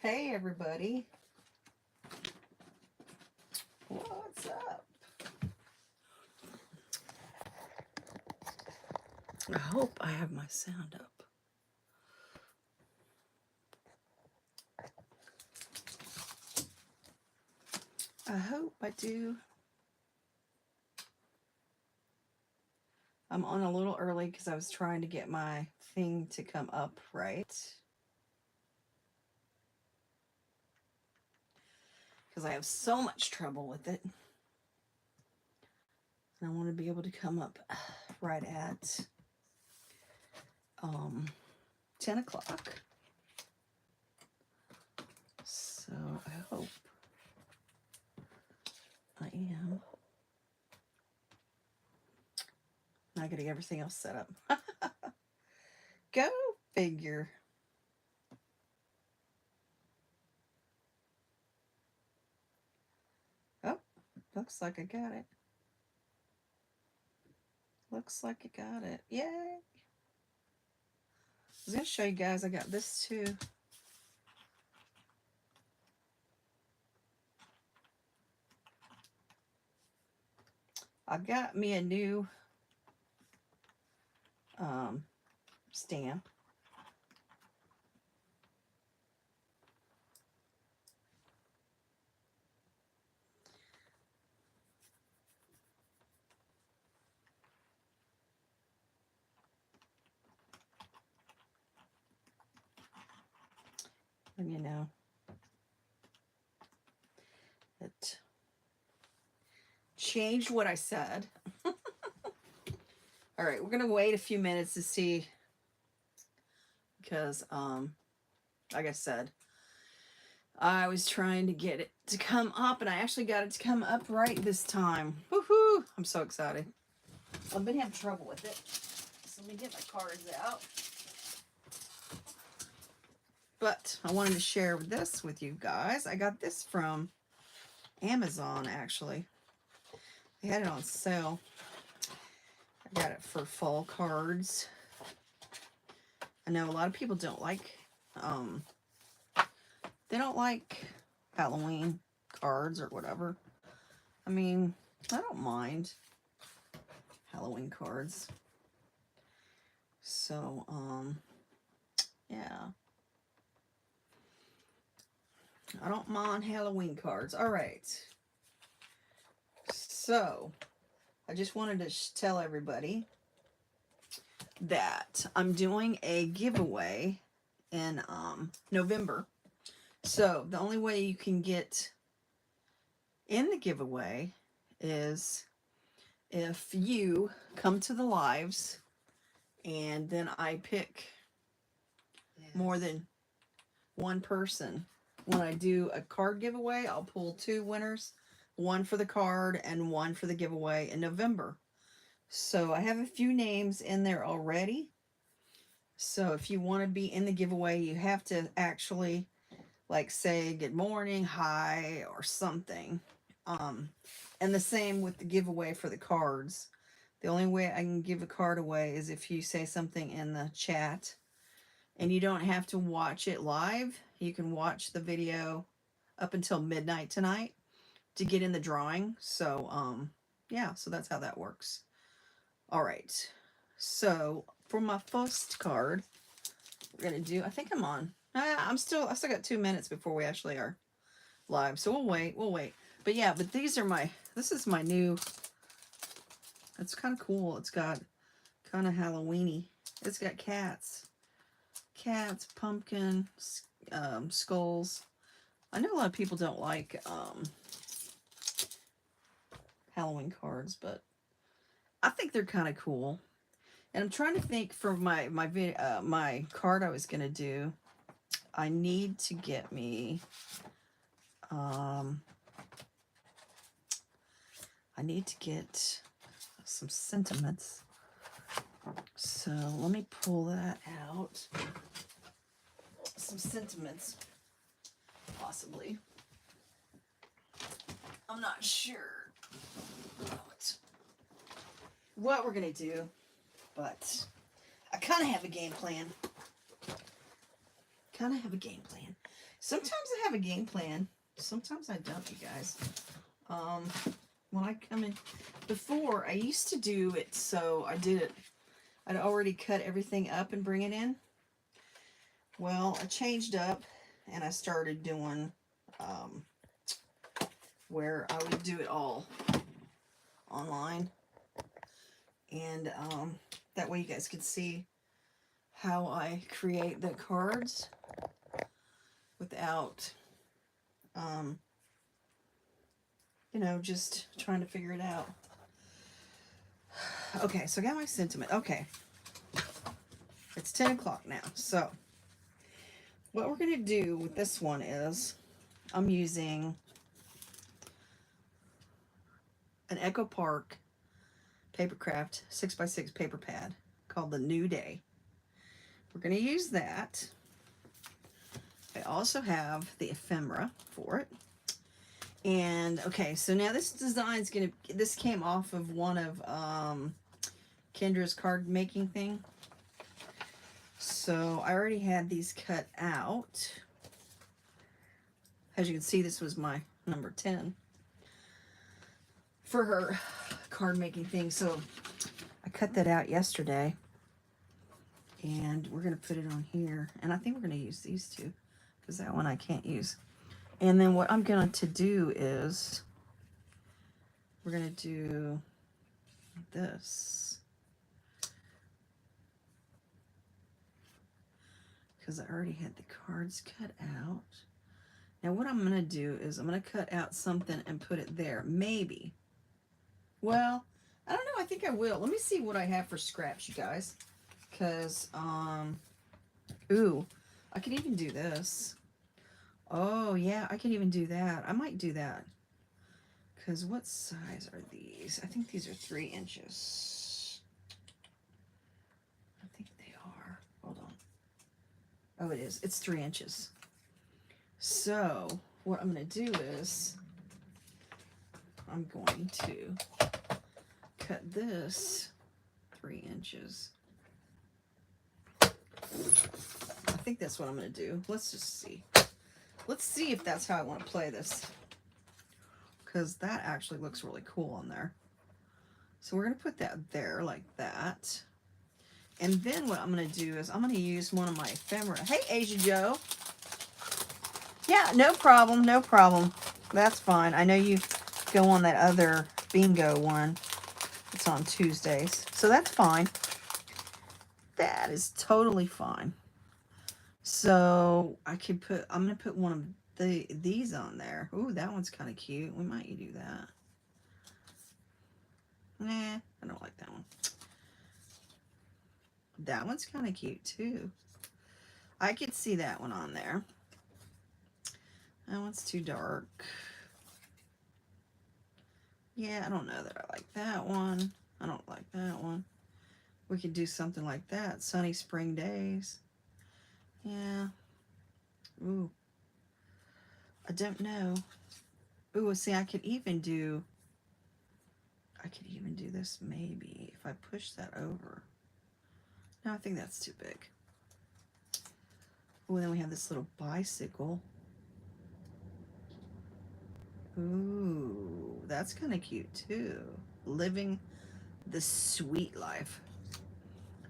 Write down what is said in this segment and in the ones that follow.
Hey everybody, what's up? I hope I have my sound up. I hope I do. I'm on a little early because I was trying to get my thing to come up right. Because I have so much trouble with it. And I want to be able to come up right at 10 o'clock. So I hope I am. I gotta get everything else set up. Go figure. Oh, looks like I got it. Looks like I got it. Yay! I was going to show you guys, I got this too. I got me a new stand. And you know, it changed what I said. All right, we're going to wait a few minutes to see because, like I said, I was trying to get it to come up, and I actually got it to come up right this time. Woohoo! I'm so excited. I've been having trouble with it. So let me get my cards out. But I wanted to share this with you guys. I got this from Amazon, actually. They had it on sale. I got it for fall cards. I know a lot of people don't like, they don't like Halloween cards or whatever. I mean, I don't mind Halloween cards. So, yeah. I don't mind Halloween cards. All right. So, I just wanted to tell everybody that I'm doing a giveaway in November. So, the only way you can get in the giveaway is if you come to the lives and then I pick more than one person. When I do a card giveaway, I'll pull 2 winners, one for the card and one for the giveaway in November. So I have a few names in there already. So if you want to be in the giveaway, you have to actually like say good morning, hi, or something. And the same with the giveaway for the cards. The only way I can give a card away is if you say something in the chat. And you don't have to watch it live. You can watch the video up until midnight tonight to get in the drawing. So, yeah, so that's how that works. All right. So, for my first card, we're going to do, I think I'm on. I still got 2 minutes before we actually are live. So, we'll wait. But yeah, but this is my new, it's kind of cool. It's got kind of Halloween-y. It's got cats, pumpkin, skulls. I know a lot of people don't like Halloween cards, but I think they're kind of cool. And I'm trying to think for my card I was gonna do. I need to get me I need to get some sentiments. So let me pull that out. Some sentiments, possibly. I'm not sure what we're gonna do, but I kind of have a game plan. Sometimes I have a game plan. Sometimes I don't, you guys. When I come in, before I used to do it, so I did it. I'd already cut everything up and bring it in. Well, I changed up and I started doing where I would do it all online, and that way you guys could see how I create the cards without you know, just trying to figure it out. Okay, so I got my sentiment. Okay, it's 10 o'clock now. So what we're going to do with this one is I'm using an Echo Park Papercraft 6x6 paper pad called the New Day. We're going to use that. I also have the ephemera for it. And okay, so now this design's gonna, this came off of one of Kendra's card making thing. So I already had these cut out. As you can see, this was my number 10 for her card making thing. So I cut that out yesterday, and we're gonna put it on here. And I think we're gonna use these two because that one I can't use. And then what I'm going to do is we're going to do this, because I already had the cards cut out. Now what I'm going to do is I'm going to cut out something and put it there. Maybe. Well, I don't know. I think I will. Let me see what I have for scraps, you guys. Because, ooh, I could even do this. Oh, yeah, I can even do that. I might do that. Because what size are these? I think these are 3 inches. I think they are. Hold on. Oh, it is. It's 3 inches. So, what I'm going to do is I'm going to cut this 3 inches. I think that's what I'm going to do. Let's just see. Let's see if that's how I want to play this, because that actually looks really cool on there. So we're going to put that there like that. And then what I'm going to do is I'm going to use one of my ephemera. Hey, Asia Joe. Yeah, no problem. No problem. That's fine. I know you go on that other bingo one. It's on Tuesdays. So that's fine. That is totally fine. So I could put, I'm going to put one of these on there. Ooh, that one's kind of cute. We might do that. Nah, I don't like that one. That one's kind of cute too. I could see that one on there. That one's too dark. Yeah, I don't know that I like that one. I don't like that one. We could do something like that. Sunny spring days. Yeah. Ooh. I don't know. Ooh, see, I could even do this maybe if I push that over. No, I think that's too big. Oh, then we have this little bicycle. Ooh, that's kind of cute too. Living the sweet life.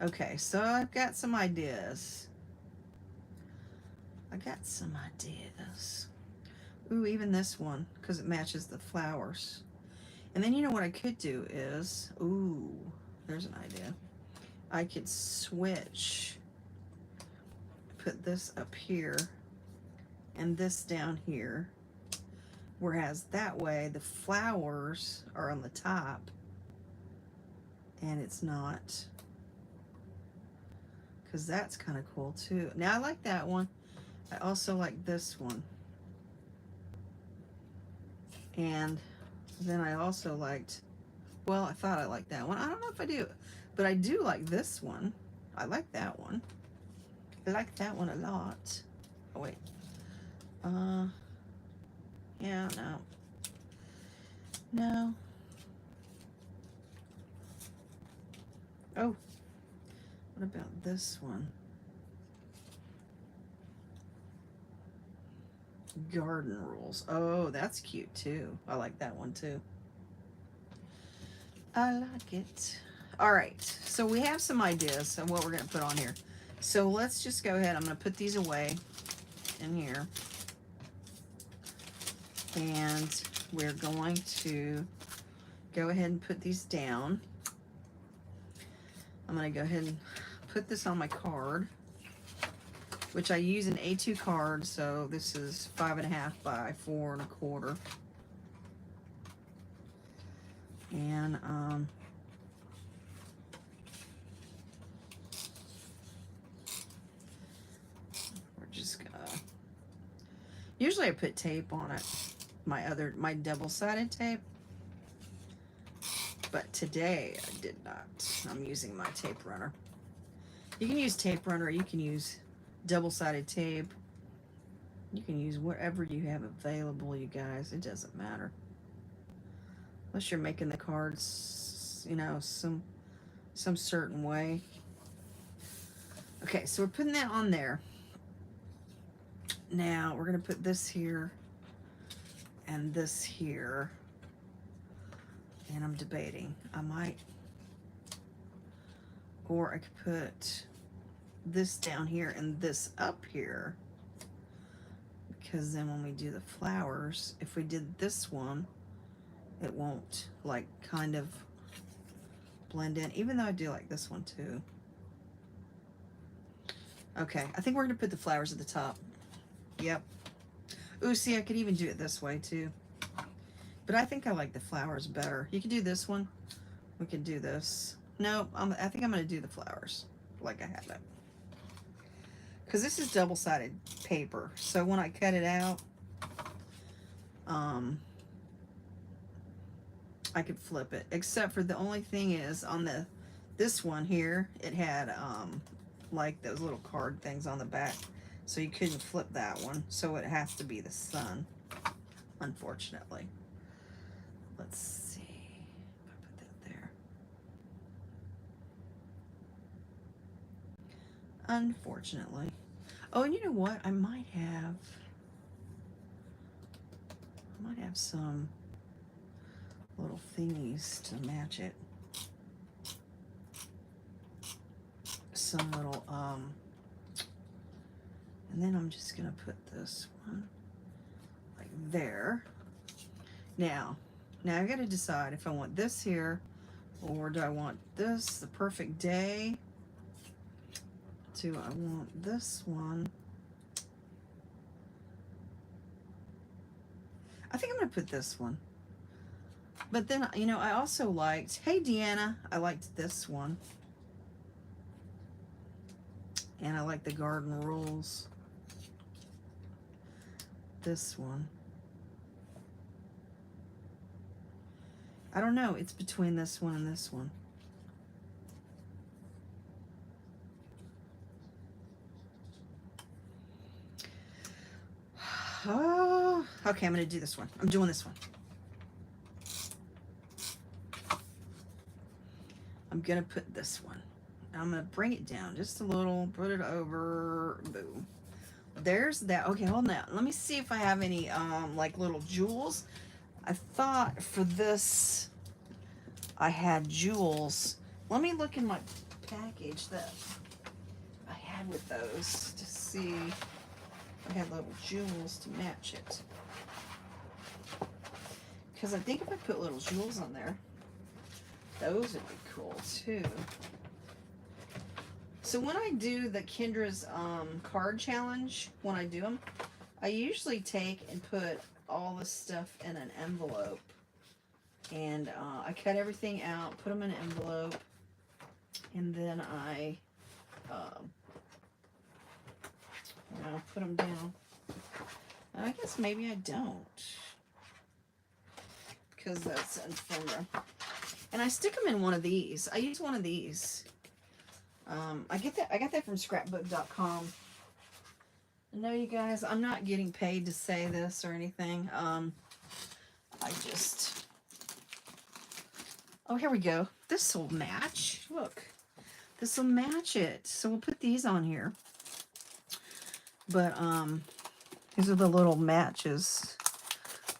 Okay, so I've got some ideas. Ooh, even this one, because it matches the flowers. And then you know what I could do is, ooh, there's an idea. I could switch, put this up here and this down here. Whereas that way the flowers are on the top and it's not, because that's kind of cool too. Now I like that one. I also like this one. And then I also liked, well, I thought I liked that one. I don't know if I do, but I do like this one. I like that one. I like that one a lot. Oh, wait. Yeah, no. No. Oh, what about this one? Garden rules. Oh, that's cute too. I like that one too. I like it. All right, so we have some ideas of what we're going to put on here. So let's just go ahead. I'm going to put these away in here. And we're going to go ahead and put these down. I'm going to go ahead and put this on my card, which I use an A2 card, so this is 5.5 by 4.25. And we're just gonna, usually I put tape on it, my double-sided tape, but today I did not. I'm using my tape runner. You can use tape runner, you can use double-sided tape, you can use whatever you have available, you guys. It doesn't matter. Unless you're making the cards, you know, some certain way. Okay, so we're putting that on there. Now we're gonna put this here and this here. And I'm debating. I might, or I could put this down here and this up here. Because then when we do the flowers, if we did this one, it won't like kind of blend in, even though I do like this one too. Okay, I think we're gonna put the flowers at the top. Yep. Ooh, see, I could even do it this way too. But I think I like the flowers better. You could do this one. We could do this. No, I think I'm gonna do the flowers like I have it. Because this is double-sided paper. So when I cut it out, I could flip it. Except for the only thing is on this one here, it had like those little card things on the back. So you couldn't flip that one. So it has to be the sun, unfortunately. Let's see if I put that there. Unfortunately. Oh, and you know what? I might have some little thingies to match it. Some little, and then I'm just gonna put this one like there. Now I gotta decide if I want this here or do I want this, the perfect day? Do I want this one? I think I'm gonna put this one. But then, you know, I also liked, hey Deanna, I liked this one. And I like the garden rules. This one. I don't know, it's between this one and this one. Oh, okay, I'm gonna do this one. I'm doing this one. I'm gonna put this one. I'm gonna bring it down just a little, put it over, boom. There's that. Okay, hold on. Let me see if I have any like little jewels. I thought for this I had jewels. Let me look in my package that I had with those to see if I had little jewels to match it. Because I think if I put little jewels on there, those would be cool too. So when I do the Kendra's card challenge, when I do them, I usually take and put all the stuff in an envelope. And I cut everything out, put them in an envelope, and then I you know, put them down. And I guess maybe I don't, because that's ephemera. And I stick them in one of these. I use one of these. I got that from scrapbook.com. No, you guys, I'm not getting paid to say this or anything. I just, oh, here we go. This will match. Look, this will match it. So we'll put these on here. But These are the little matches.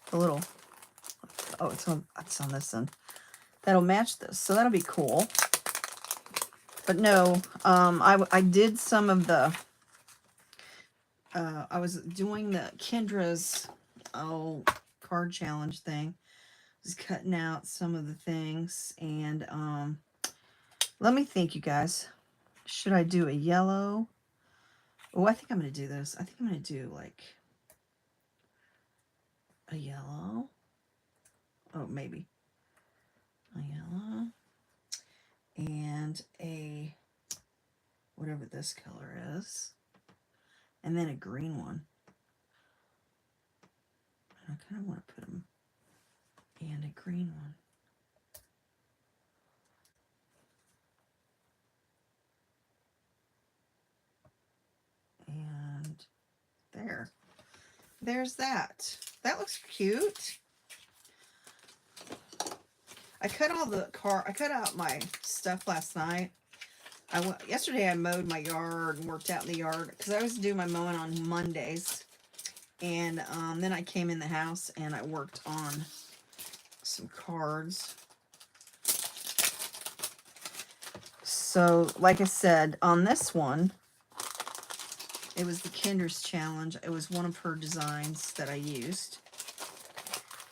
The little, oh, it's on this one. That'll match this, so that'll be cool. But no, I did some of the, I was doing the Kendra's, card challenge thing. I was cutting out some of the things, and let me think, you guys. Should I do a yellow? Oh, I think I'm going to do this. I think I'm going to do like a yellow. Oh, maybe a yellow and a whatever this color is, and then a green one. I kind of want to put them and a green one. And there's that. That looks cute. I cut out my stuff last night. Yesterday I mowed my yard and worked out in the yard because I always do my mowing on Mondays. And then I came in the house and I worked on some cards. So, like I said, on this one, it was the Kendra's challenge. It was one of her designs that I used.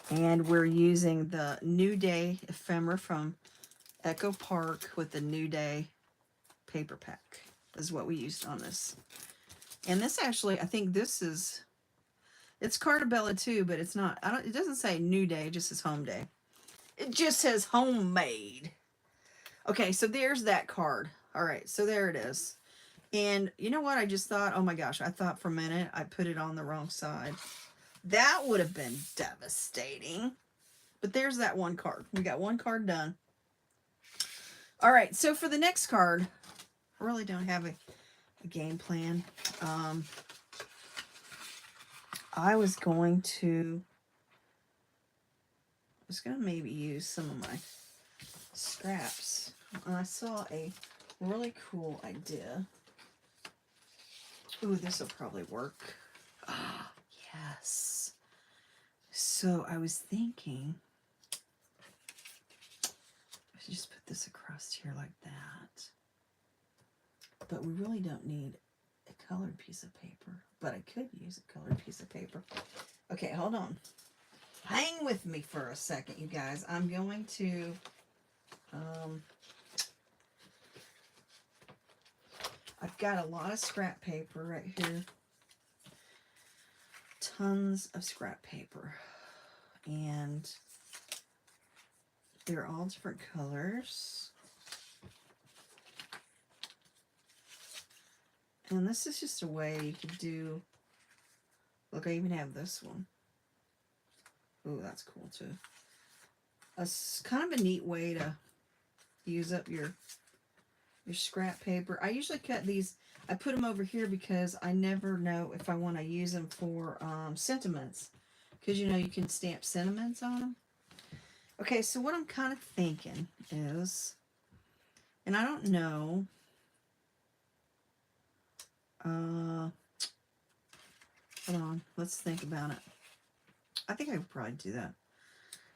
And we're using the New Day ephemera from Echo Park with the New Day paper pack is what we used on this. And this actually, I think this is, it's Cartabella too, but it's not, it doesn't say New Day, it just says Home Day. It just says homemade. Okay, so there's that card. All right, so there it is. And you know what? I just thought, oh my gosh, I thought for a minute I put it on the wrong side. That would have been devastating. But there's that one card. We got one card done. All right, so for the next card, I really don't have a game plan. I was going to maybe use some of my scraps. And I saw a really cool idea. Ooh, this will probably work. Ah, yes. So I was thinking, I should just put this across here like that. But we really don't need a colored piece of paper. But I could use a colored piece of paper. Okay, hold on. Hang with me for a second, you guys. I'm going to... I've got a lot of scrap paper right here. Tons of scrap paper. And they're all different colors. And this is just a way you could do... Look, I even have this one. Ooh, that's cool too. It's kind of a neat way to use up your scrap paper. I usually cut these, I put them over here because I never know if I want to use them for sentiments. Because, you know, you can stamp sentiments on them. Okay, so what I'm kind of thinking is, and I don't know, hold on, let's think about it. I think I would probably do that.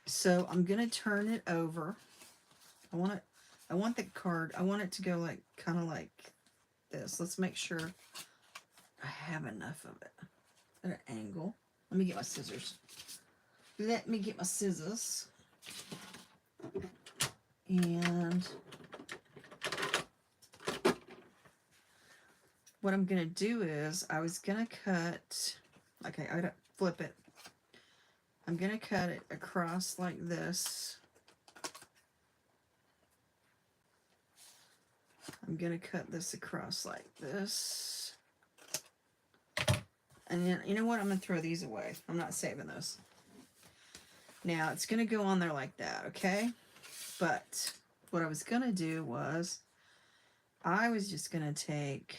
So I'm going to turn it over. I want the card, I want it to go like, kind of like this. Let's make sure I have enough of it at an angle. Let me get my scissors. Let me get my scissors. And what I'm going to do is, I was going to cut, okay, I gotta flip it. I'm going to cut it across like this. I'm going to cut this across like this. And then, you know what? I'm going to throw these away. I'm not saving those. Now, it's going to go on there like that, okay? But what I was going to do was, I was just going to take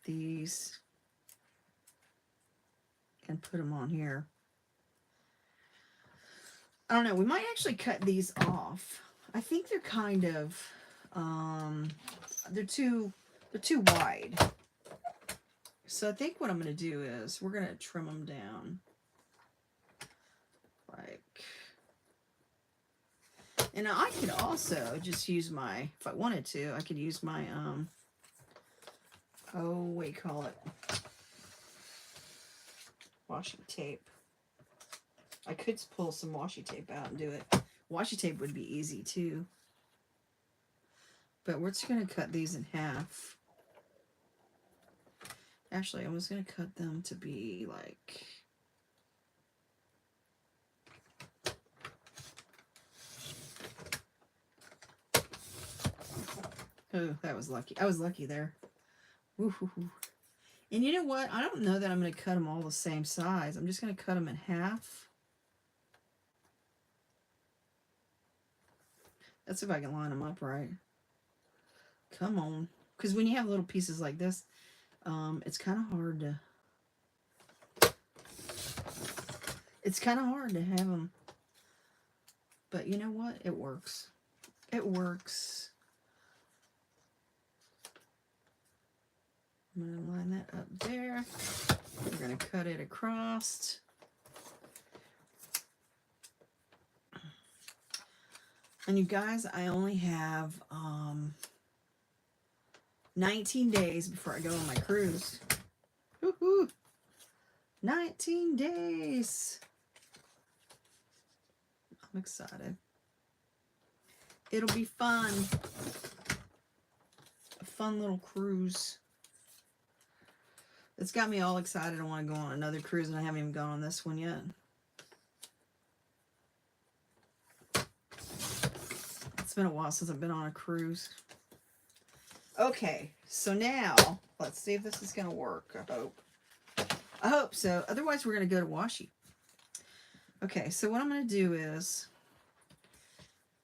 these and put them on here. I don't know. We might actually cut these off. I think they're kind of, they're too wide. So I think what I'm going to do is we're going to trim them down. Like, and I could also just use my, if I wanted to, I could use my, oh, what do you call it? Washi tape. I could pull some washi tape out and do it. Washi tape would be easy too. But we're just going to cut these in half. Actually, I was going to cut them to be like... Oh, that was lucky. I was lucky there. Woo-hoo-hoo. And you know what? I don't know that I'm going to cut them all the same size. I'm just going to cut them in half. That's if I can line them up right. Come on. Because when you have little pieces like this, it's kind of hard to... It's kind of hard to have them. But you know what? It works. It works. I'm going to line that up there. We're going to cut it across. And you guys, I only have 19 days before I go on my cruise. Woohoo! 19 days. I'm excited. It'll be fun. A fun little cruise. It's got me all excited. I want to go on another cruise, and I haven't even gone on this one yet. It's been a while since I've been on a cruise. Okay, so now let's see if this is going to work. I hope so. Otherwise, we're going to go to washi. Okay, so what I'm going to do is,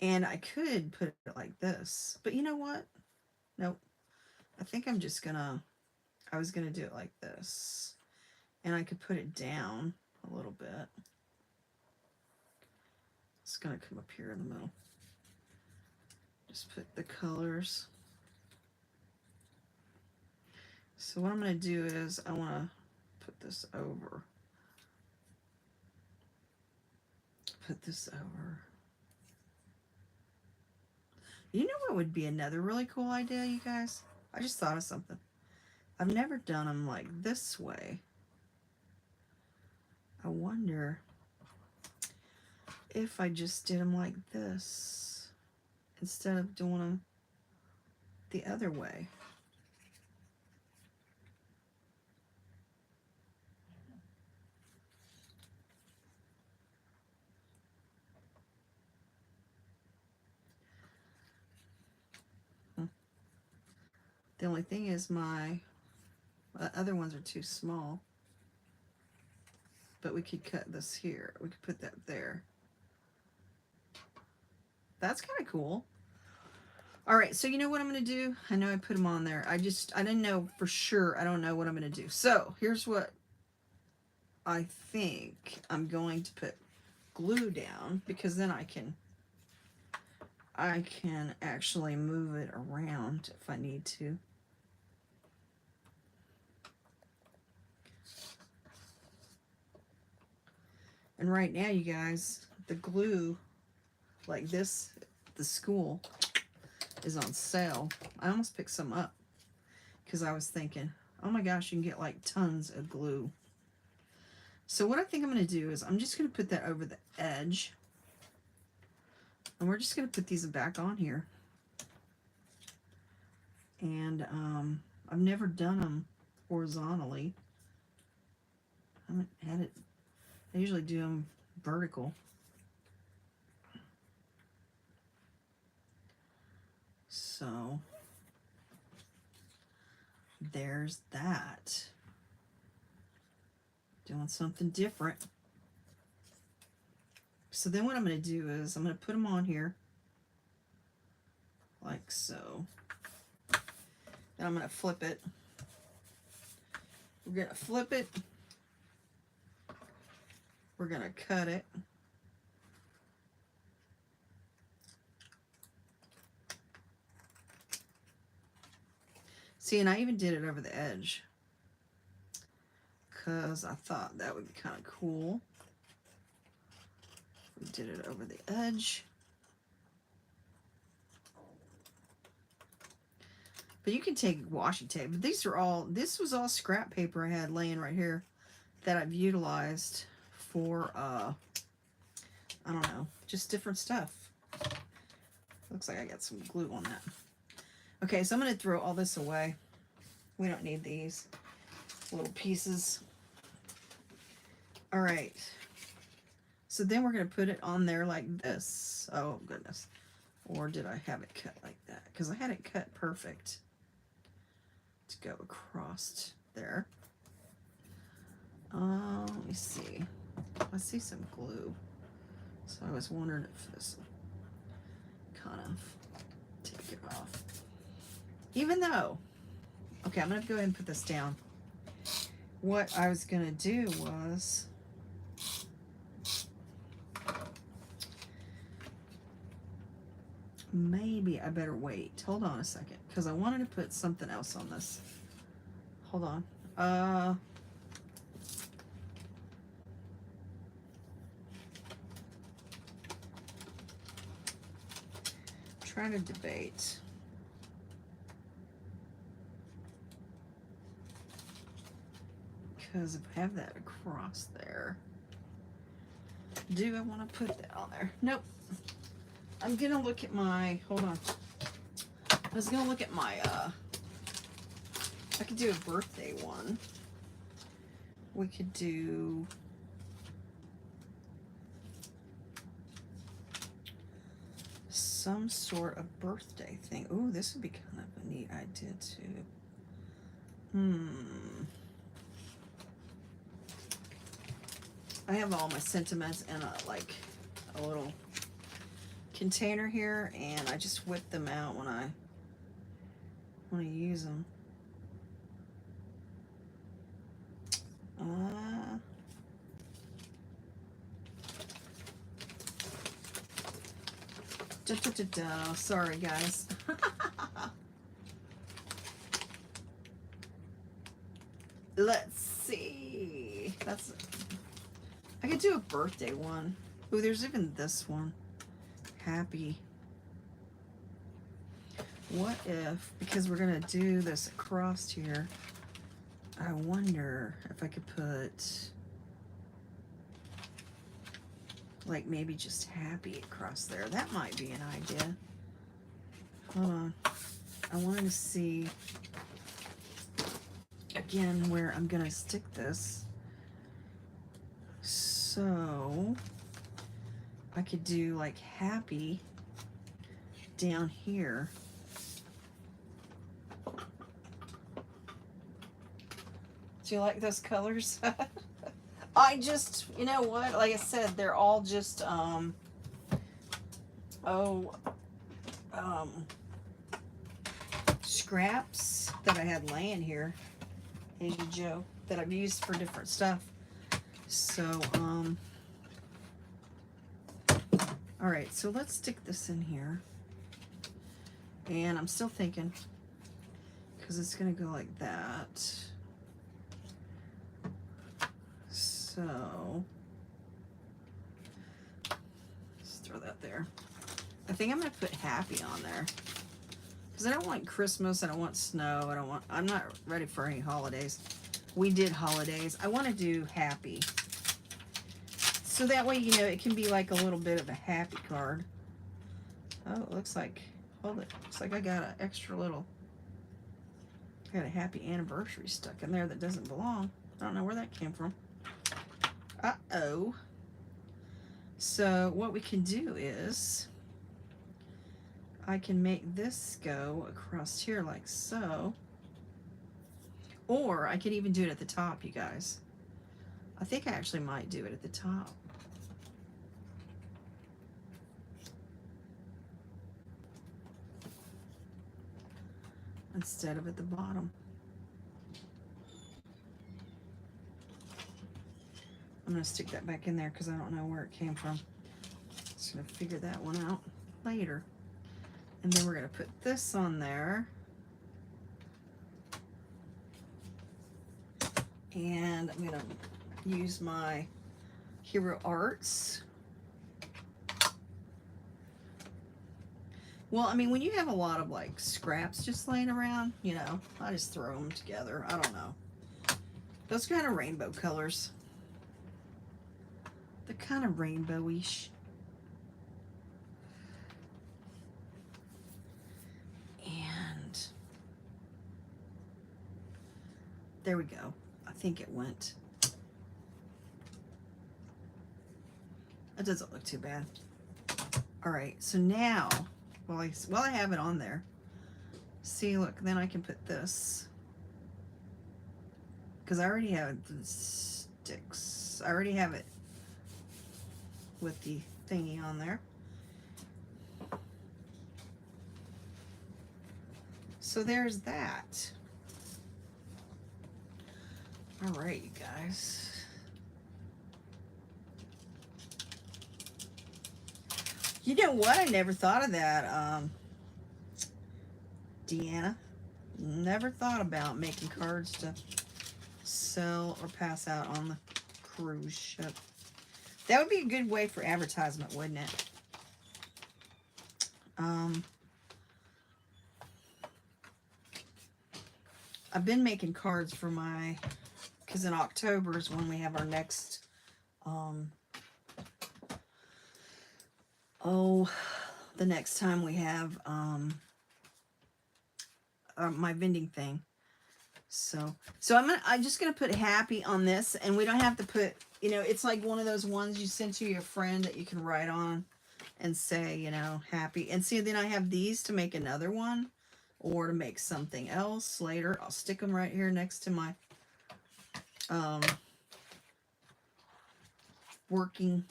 and I could put it like this, but you know what? Nope. I think I'm just going to, I was going to do it like this. And I could put it down a little bit. It's going to come up here in the middle. Just put the colors. So what I'm going to do is I want to put this over. Put this over. You know what would be another really cool idea, you guys? I just thought of something. I've never done them like this way. I wonder if I just did them like this instead of doing them the other way. The only thing is my other ones are too small. But we could cut this here. We could put that there. That's kind of cool. All right, so you know what I'm going to do? I know I put them on there. I didn't know for sure. I don't know what I'm going to do. So here's what I think. I'm going to put glue down because then I can actually move it around if I need to. And right now, you guys, the glue, like this, the school, is on sale. I almost picked some up because I was thinking, oh my gosh, you can get like tons of glue. So what I think I'm going to do is I'm just going to put that over the edge. And we're just going to put these back on here. And I've never done them horizontally. I haven't had it. I usually do them vertical. So there's that. Doing something different. So then what I'm going to do is I'm going to put them on here like so. Then I'm going to flip it. We're going to flip it. We're going to cut it. See, and I even did it over the edge. because I thought that would be kind of cool. We did it over the edge. But you can take washi tape. But these are all, this was all scrap paper I had laying right here that I've utilized for, I don't know, just different stuff. Looks like I got some glue on that. Okay, so I'm going to throw all this away. We don't need these little pieces. All right. So then we're going to put it on there like this. Oh, goodness. Or did I have it cut like that? Because I had it cut perfect to go across there. Let me see. I see some glue. So I was wondering if this kind of take it off. Even though, okay, I'm going to go ahead and put this down. What I was going to do was, maybe I better wait. Hold on a second, because I wanted to put something else on this. Hold on. Trying to debate. Because if I have that across there, do I want to put that on there? Nope. I'm going to look at my, hold on. I was going to look at my, I could do a birthday one. We could do some sort of birthday thing. Ooh, this would be kind of a neat idea too. I have all my sentiments in a little container here, and I just whip them out when I want to use them. Sorry, guys. Let's see. I could do a birthday one. Ooh, there's even this one. Happy. What if, because we're gonna do this across here, I wonder if I could put like maybe just happy across there. That might be an idea. Hold on. I wanted to see again where I'm gonna stick this. So I could do like happy down here. Do you like those colors? I just, you know what, like I said, they're all just scraps that I had laying here, Hey Joe, that I've used for different stuff. So all right, so let's stick this in here, and I'm still thinking, because it's gonna go like that. So let's throw that there. I think I'm gonna put happy on there, because I don't want Christmas, I don't want snow, I'm not ready for any holidays. We did holidays. I want to do happy. So that way, you know, it can be like a little bit of a happy card. Oh, it looks like, hold it. Looks like I got an extra little, got a happy anniversary stuck in there that doesn't belong. I don't know where that came from. Uh-oh. So what we can do is, I can make this go across here like so. Or I could even do it at the top, you guys. I think I actually might do it at the top. Instead of at the bottom. I'm going to stick that back in there because I don't know where it came from. Just going to figure that one out later. And then we're going to put this on there. And I'm going to use my Hero Arts. Well, I mean, when you have a lot of like scraps just laying around, you know, I just throw them together. I don't know. Those kind of rainbow colors. They're kind of rainbowish. And there we go. I think it went. That doesn't look too bad. All right, so now, while I have it on there, see, look, then I can put this, because I already have the sticks. I already have it with the thingy on there. So there's that. All right, you guys. You know what? I never thought of that, Deanna. Never thought about making cards to sell or pass out on the cruise ship. That would be a good way for advertisement, wouldn't it? I've been making cards for my, because in October is when we have our next, the next time we have my vending thing. So I'm just gonna put happy on this, and we don't have to put, you know, it's like one of those ones you send to your friend that you can write on and say, you know, happy. And see, then I have these to make another one or to make something else later. I'll stick them right here next to my working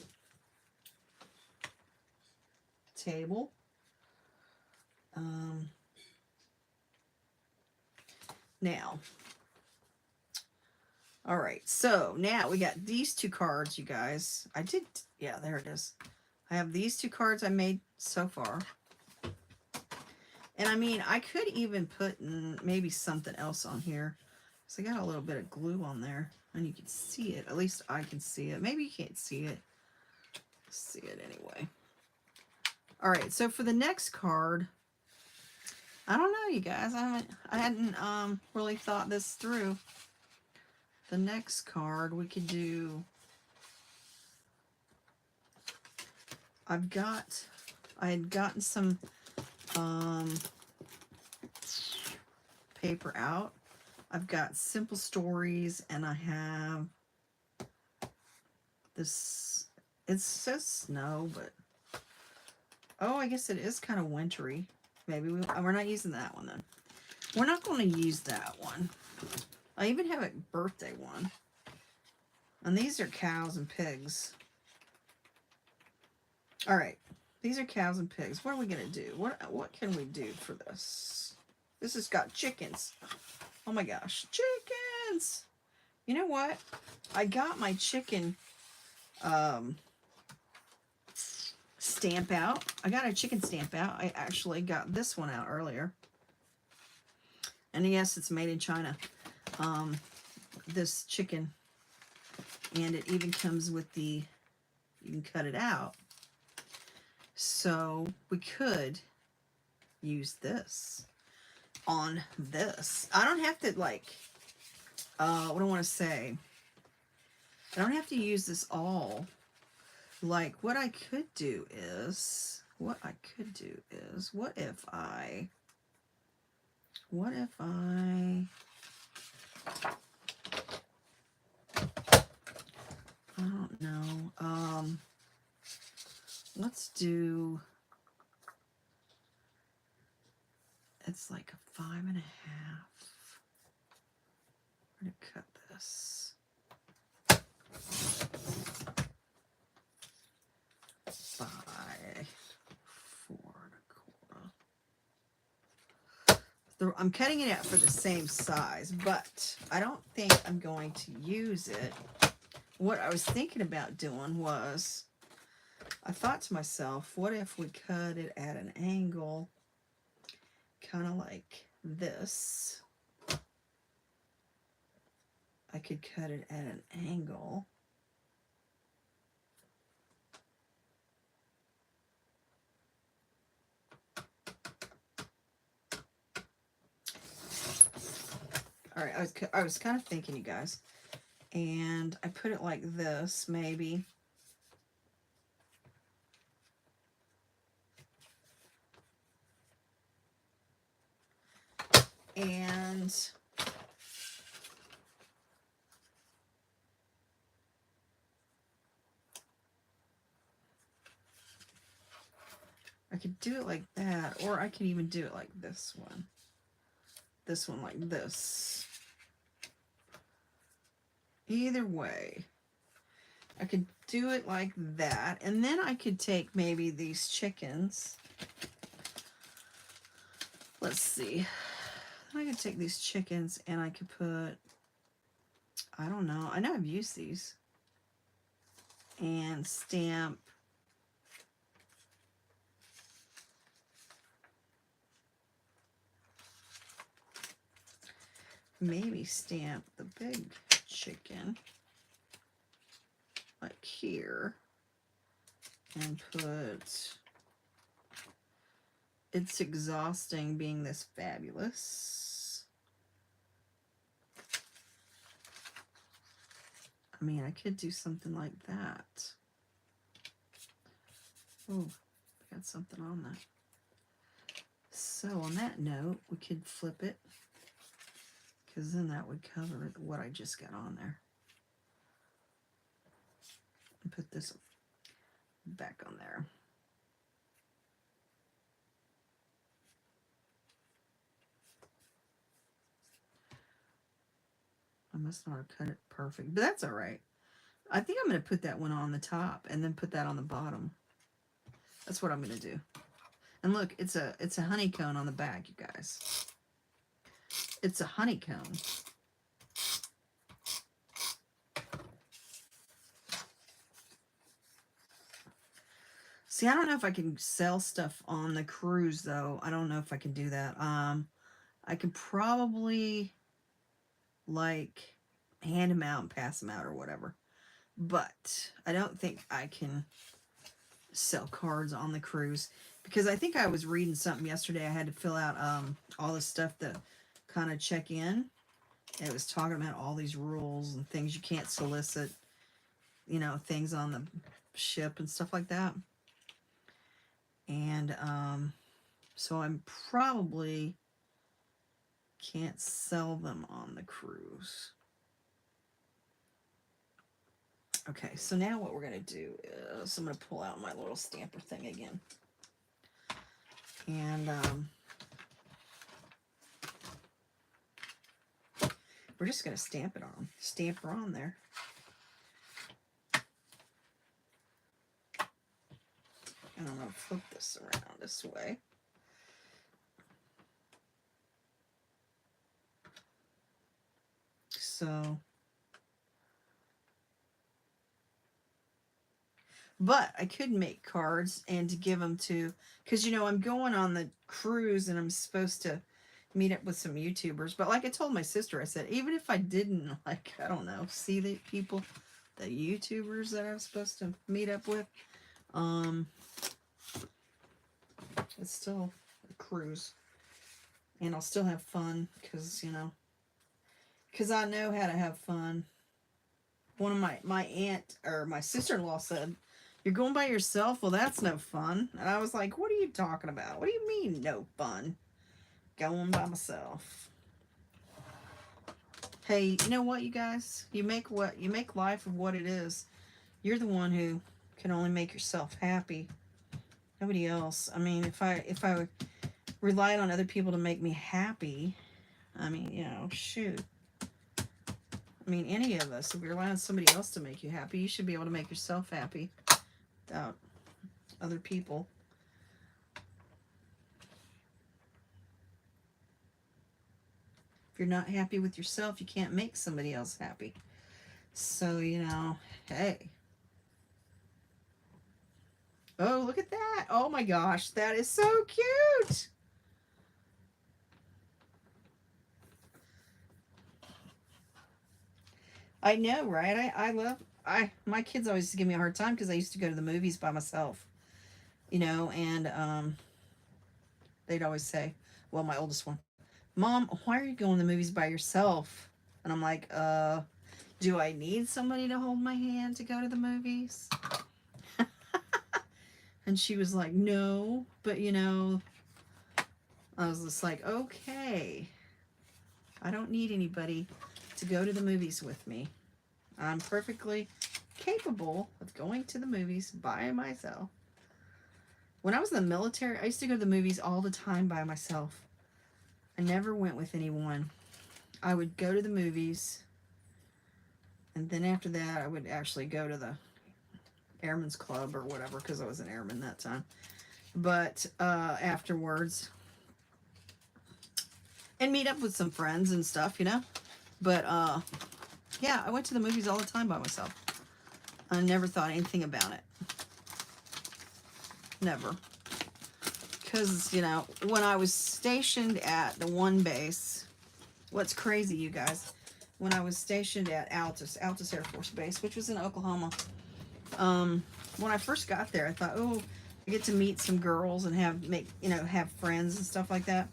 table. Now, all right, so now we got these two cards, you guys. Yeah, there it is. I have these two cards I made so far. And I mean, I could even put maybe something else on here. So I got a little bit of glue on there, and you can see it. At least I can see it. Maybe you can't see it. See it anyway. All right, so for the next card, I don't know, you guys. I hadn't really thought this through. The next card we could do. I had gotten some paper out. I've got Simple Stories, and I have this. It says snow, but oh, I guess it is kind of wintry. Maybe we're not using that one then. We're not going to use that one. I even have a birthday one. And these are cows and pigs. All right. These are cows and pigs. What are we going to do? What can we do for this? This has got chickens. Oh my gosh. Chickens! You know what? I got my chicken stamp out. I got a chicken stamp out. I actually got this one out earlier. And yes, it's made in China. This chicken. And it even comes with the, you can cut it out. So we could use this on this. I don't have to like, what do I want to say? I don't have to use this all. Like, what I could do is, what if I don't know, let's do, it's like a 5.5. I'm going to cut this. 5, 4.25. I'm cutting it out for the same size, but I don't think I'm going to use it. What I was thinking about doing was, I thought to myself, what if we cut it at an angle, kind of like this? I I could cut it at an angle. All right, I was kind of thinking, you guys, and I put it like this, maybe. And I could do it like that, or I could even do it like this one. This one like this. Either way, I could do it like that, and then I could take maybe these chickens. Let's see. I could take these chickens and I could put, I don't know, I know I've used these, and stamp maybe stamp the big chicken like here and put it's exhausting being this fabulous. I mean, I could do something like that. Oh, got something on that. So on that note, we could flip it, because then that would cover what I just got on there. And put this back on there. I must not have cut it perfect, but that's all right. I think I'm going to put that one on the top and then put that on the bottom. That's what I'm going to do. And look, it's a honeycomb on the back, you guys. It's a honeycomb. See, I don't know if I can sell stuff on the cruise, though. I don't know if I can do that. I could probably, like, hand them out and pass them out or whatever. But I don't think I can sell cards on the cruise, because I think I was reading something yesterday. I had to fill out all the stuff to kind of check in. It was talking about all these rules and things you can't solicit, you know, things on the ship and stuff like that. And so I'm probably can't sell them on the cruise. Okay, so now what we're going to do is I'm going to pull out my little stamper thing again. And we're just going to stamp her on there. And I'm going to flip this around this way. So, but I could make cards and to give them to, because, you know, I'm going on the cruise and I'm supposed to meet up with some YouTubers. But like I told my sister, I said, even if I didn't, like, I don't know, see the people, the YouTubers that I'm supposed to meet up with, it's still a cruise. And I'll still have fun because, you know, because I know how to have fun. One of my aunt or my sister-in-law said, "You're going by yourself? Well, that's no fun." And I was like, "What are you talking about? What do you mean no fun? Going by myself." Hey, you know what, you guys? You make life of what it is. You're the one who can only make yourself happy. Nobody else. I mean, if I relied on other people to make me happy, I mean, you know, shoot. I mean, any of us, if we rely on somebody else to make you happy, you should be able to make yourself happy without other people. If you're not happy with yourself, you can't make somebody else happy. So, you know, hey. Oh, look at that. Oh my gosh, that is so cute. I know, right? My kids always used to give me a hard time because I used to go to the movies by myself, and they'd always say, well, my oldest one, Mom, why are you going to the movies by yourself? And I'm like, do I need somebody to hold my hand to go to the movies? And she was like, no, but I was just like, okay, I don't need anybody to go to the movies with me. I'm perfectly capable of going to the movies by myself. When I was in the military, I used to go to the movies all the time by myself. I never went with anyone. I would go to the movies, and then after that, I would actually go to the Airman's Club or whatever, because I was an airman that time. But afterwards, and meet up with some friends and stuff. But yeah, I went to the movies all the time by myself. I never thought anything about it. Never. Because, when I was stationed at the one base, what's crazy, you guys, when I was stationed at Altus Air Force Base, which was in Oklahoma, when I first got there, I thought, oh, I get to meet some girls and have friends and stuff like that.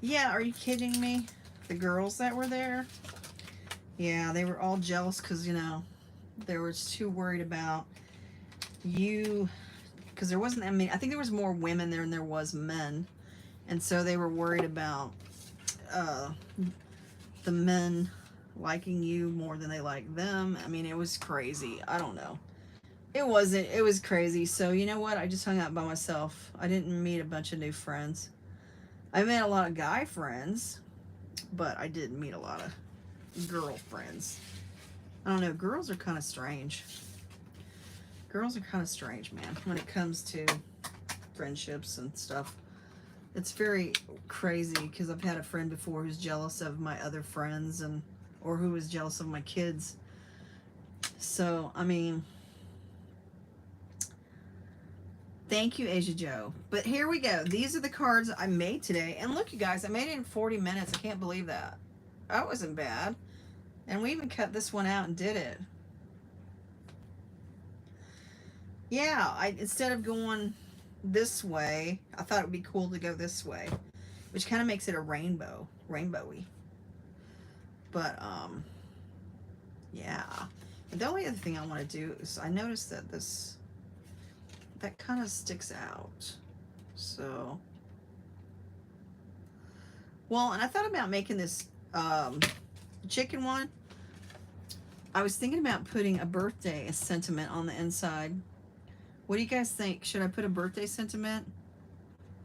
Yeah, are you kidding me? The girls that were there, yeah, they were all jealous because, they were too worried about you, because there wasn't that many. I think there was more women there than there was men, and so they were worried about the men liking you more than they liked them. I mean, it was crazy. I don't know. It wasn't. It was crazy. So you know what? I just hung out by myself. I didn't meet a bunch of new friends. I met a lot of guy friends, but I didn't meet a lot of girlfriends. I don't know. Girls are kind of strange. Girls are kind of strange, man, when it comes to friendships and stuff. It's very crazy because I've had a friend before who's jealous of my other friends or who was jealous of my kids. So, I mean, thank you, Asia Joe. But here we go. These are the cards I made today. And look, you guys, I made it in 40 minutes. I can't believe that. That wasn't bad. And we even cut this one out and did it. Yeah, instead of going this way, I thought it would be cool to go this way, which kind of makes it a rainbowy. But yeah. And the only other thing I want to do is I noticed that that kind of sticks out. So, well, and I thought about making this chicken one. I was thinking about putting a birthday sentiment on the inside. What do you guys think? Should I put a birthday sentiment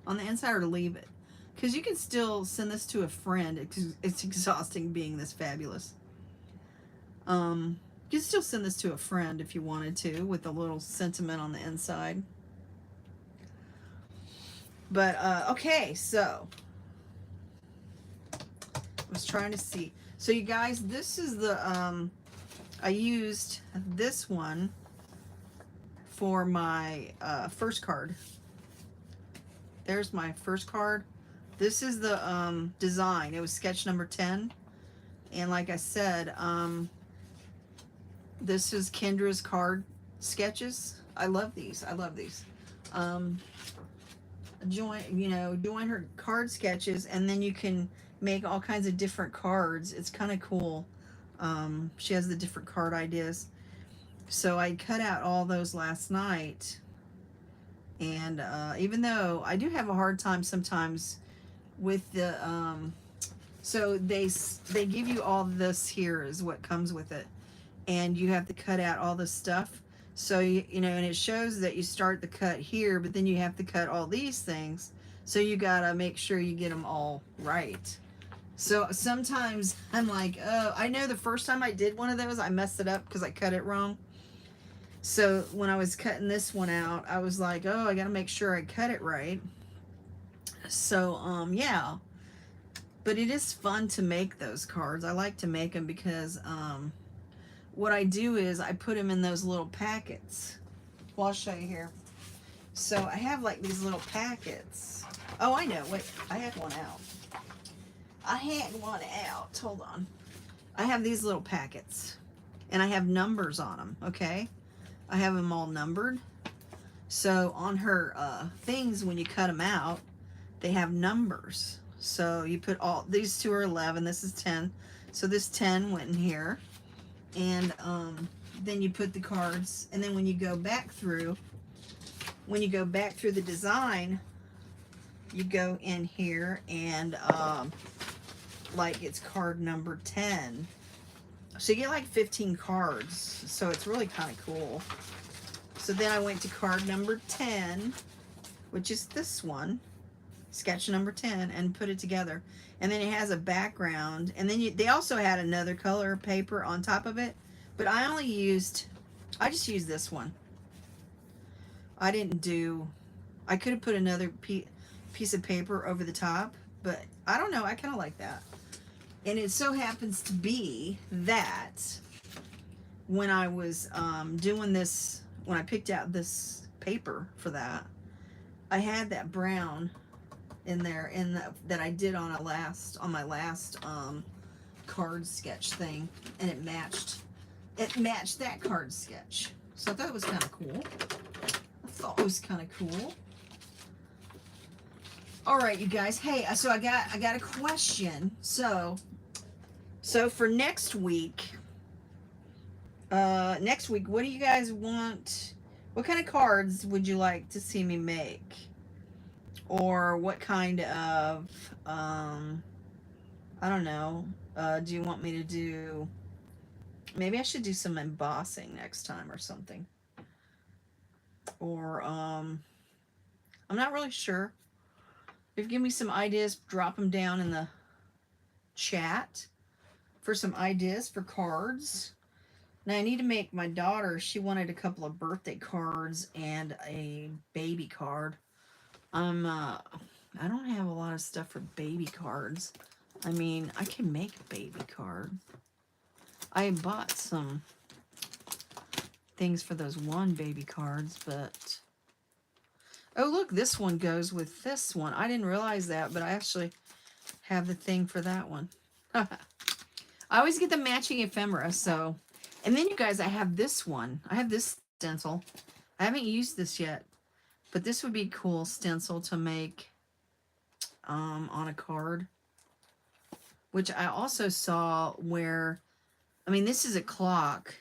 on the inside or leave it? Because you can still send this to a friend. It's exhausting being this fabulous. You can still send this to a friend if you wanted to, with a little sentiment on the inside. But, okay, so I was trying to see. So you guys, this is the, I used this one for my first card. There's my first card. This is the design. It was sketch number 10. And like I said, this is Kendra's card sketches. I love these. I love these. Join her card sketches, and then you can make all kinds of different cards. It's kind of cool. She has the different card ideas. So I cut out all those last night, and even though I do have a hard time sometimes with the so they give you all this here is what comes with it, and you have to cut out all this stuff. So and it shows that you start the cut here, but then you have to cut all these things. So you gotta make sure you get them all right. So sometimes I'm like, oh, I know the first time I did one of those, I messed it up because I cut it wrong. So when I was cutting this one out, I was like, oh, I got to make sure I cut it right. So, yeah. But it is fun to make those cards. I like to make them because what I do is I put them in those little packets. Well, I'll show you here. So I have like these little packets. Oh, I know. Wait, I had one out. I had one out. Hold on. I have these little packets. and I have numbers on them, okay? I have them all numbered. So on her things, when you cut them out, they have numbers. So you put all, these two are 11, this is 10. So this 10 went in here. And then you put the cards, and then when you go back through the design, you go in here and like it's card number 10. So you get like 15 cards. So it's really kind of cool. So then I went to card number 10, which is this one, sketch number 10, and put it together. And then it has a background. And then they also had another color paper on top of it. But I just used this one. I could have put another piece of paper over the top. But I don't know, I kind of like that. And it so happens to be that when I was doing this, when I picked out this paper for that, I had that brown in there that I did on my last card sketch thing, and it matched that card sketch. So I thought it was kind of cool. All right, you guys. Hey, so I got a question. So for next week, what do you guys want? What kind of cards would you like to see me make? Or what kind of, I don't know, do you want me to do? Maybe I should do some embossing next time or something. Or, I'm not really sure. If you give me some ideas, drop them down in the chat for some ideas for cards. Now I need to make my daughter, she wanted a couple of birthday cards and a baby card. I don't have a lot of stuff for baby cards. I mean, I can make a baby card. I bought some things for those one baby cards, but... Oh, look, this one goes with this one. I didn't realize that, but I actually have the thing for that one. I always get the matching ephemera, so... And then, you guys, I have this one. I have this stencil. I haven't used this yet, but this would be a cool stencil to make on a card. Which I also saw where... I mean, this is a clock.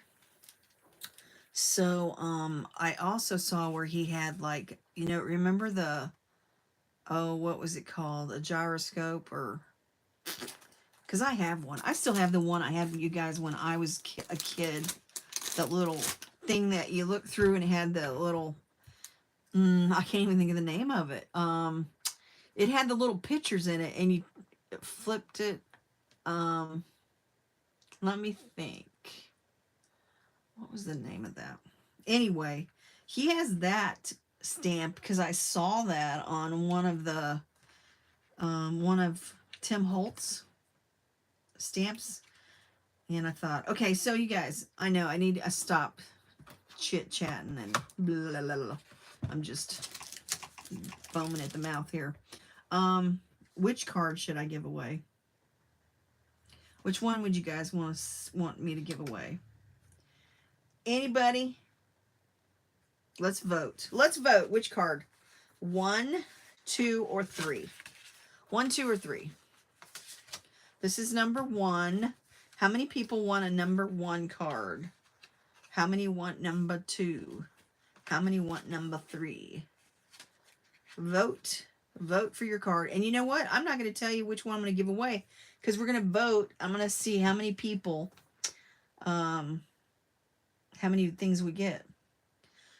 So, I also saw where he had, like, you know, remember the... Oh, what was it called? A gyroscope, or... Because I have one. I still have the one I had with you guys when I was a kid. That little thing that you look through and it had the little... I can't even think of the name of it. It had the little pictures in it, and you flipped it. Let me think. What was the name of that? Anyway, he has that stamp because I saw that on one of the... one of Tim Holt's stamps, and I thought, okay, so you guys, I know I need to stop chit-chatting and blah, blah, blah. I'm just foaming at the mouth here. Which card should I give away? Which one would you guys want me to give away? Anybody? Let's vote. Let's vote. Which card? 1, 2, or 3? 1, 2, or 3? This is number 1. How many people want a number 1 card? How many want number 2? How many want number 3? Vote. Vote for your card. And you know what? I'm not going to tell you which one I'm going to give away, because we're going to vote. I'm going to see how many people, how many things we get.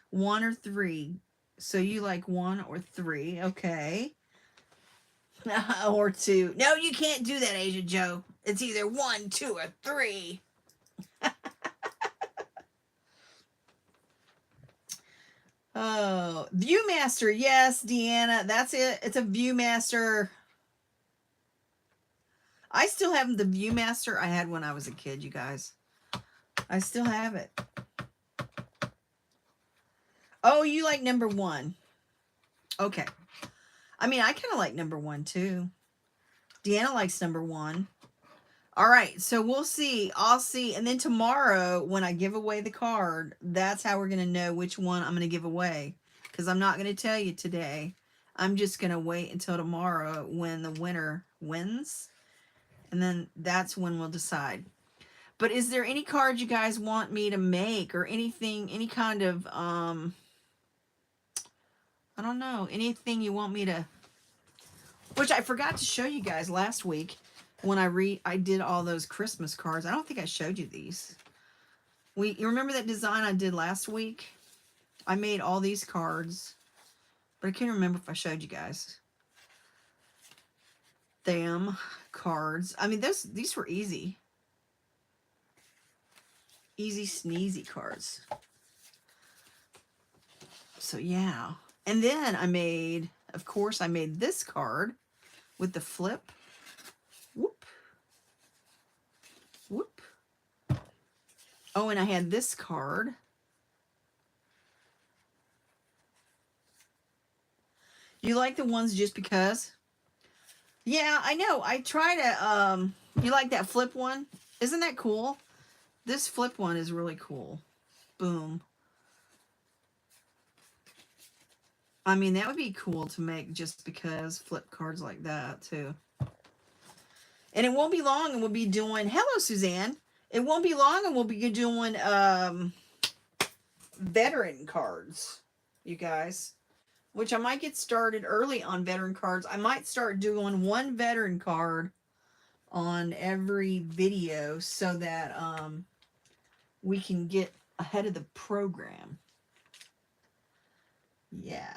1 or 3. So you like 1 or 3. Okay. Or 2. No, you can't do that, Agent Joe. It's either 1, 2, or 3. Oh, Viewmaster. Yes, Deanna. That's it. It's a Viewmaster. I still have the Viewmaster I had when I was a kid, you guys. I still have it. Oh, you like number 1. Okay. I mean, I kind of like number 1 too. Deanna likes number 1. All right, so we'll see. I'll see. And then tomorrow, when I give away the card, that's how we're going to know which one I'm going to give away. Because I'm not going to tell you today. I'm just going to wait until tomorrow when the winner wins. And then that's when we'll decide. But is there any cards you guys want me to make or anything, any kind of, I don't know, anything you want me to, which I forgot to show you guys last week when I did all those Christmas cards. I don't think I showed you these. You remember that design I did last week? I made all these cards, but I can't remember if I showed you guys. Damn cards. I mean, these were easy. Easy sneezy cards. So yeah. And then I made, of course, I made this card with the flip. Whoop. Whoop. Oh, and I had this card. You like the ones just because? Yeah, I know. I try to, you like that flip one? Isn't that cool? This flip one is really cool. Boom. I mean, that would be cool to make just because flip cards like that, too. And it won't be long and we'll be doing, hello, Suzanne. It won't be long and we'll be doing veteran cards, you guys. Which I might get started early on veteran cards. I might start doing one veteran card on every video so that we can get ahead of the program. Yeah.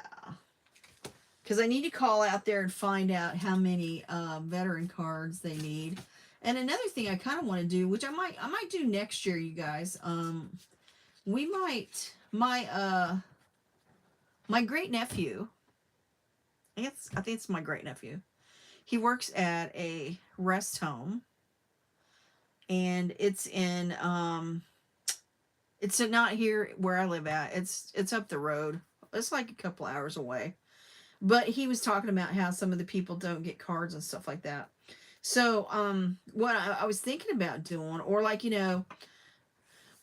Because I need to call out there and find out how many veteran cards they need. And another thing I kind of want to do, which I might do next year, you guys. We might, my great nephew, I think it's my great nephew. He works at a rest home, and it's in it's not here where I live at. It's up the road. It's like a couple hours away. But he was talking about how some of the people don't get cards and stuff like that. So what I was thinking about doing, or like, you know,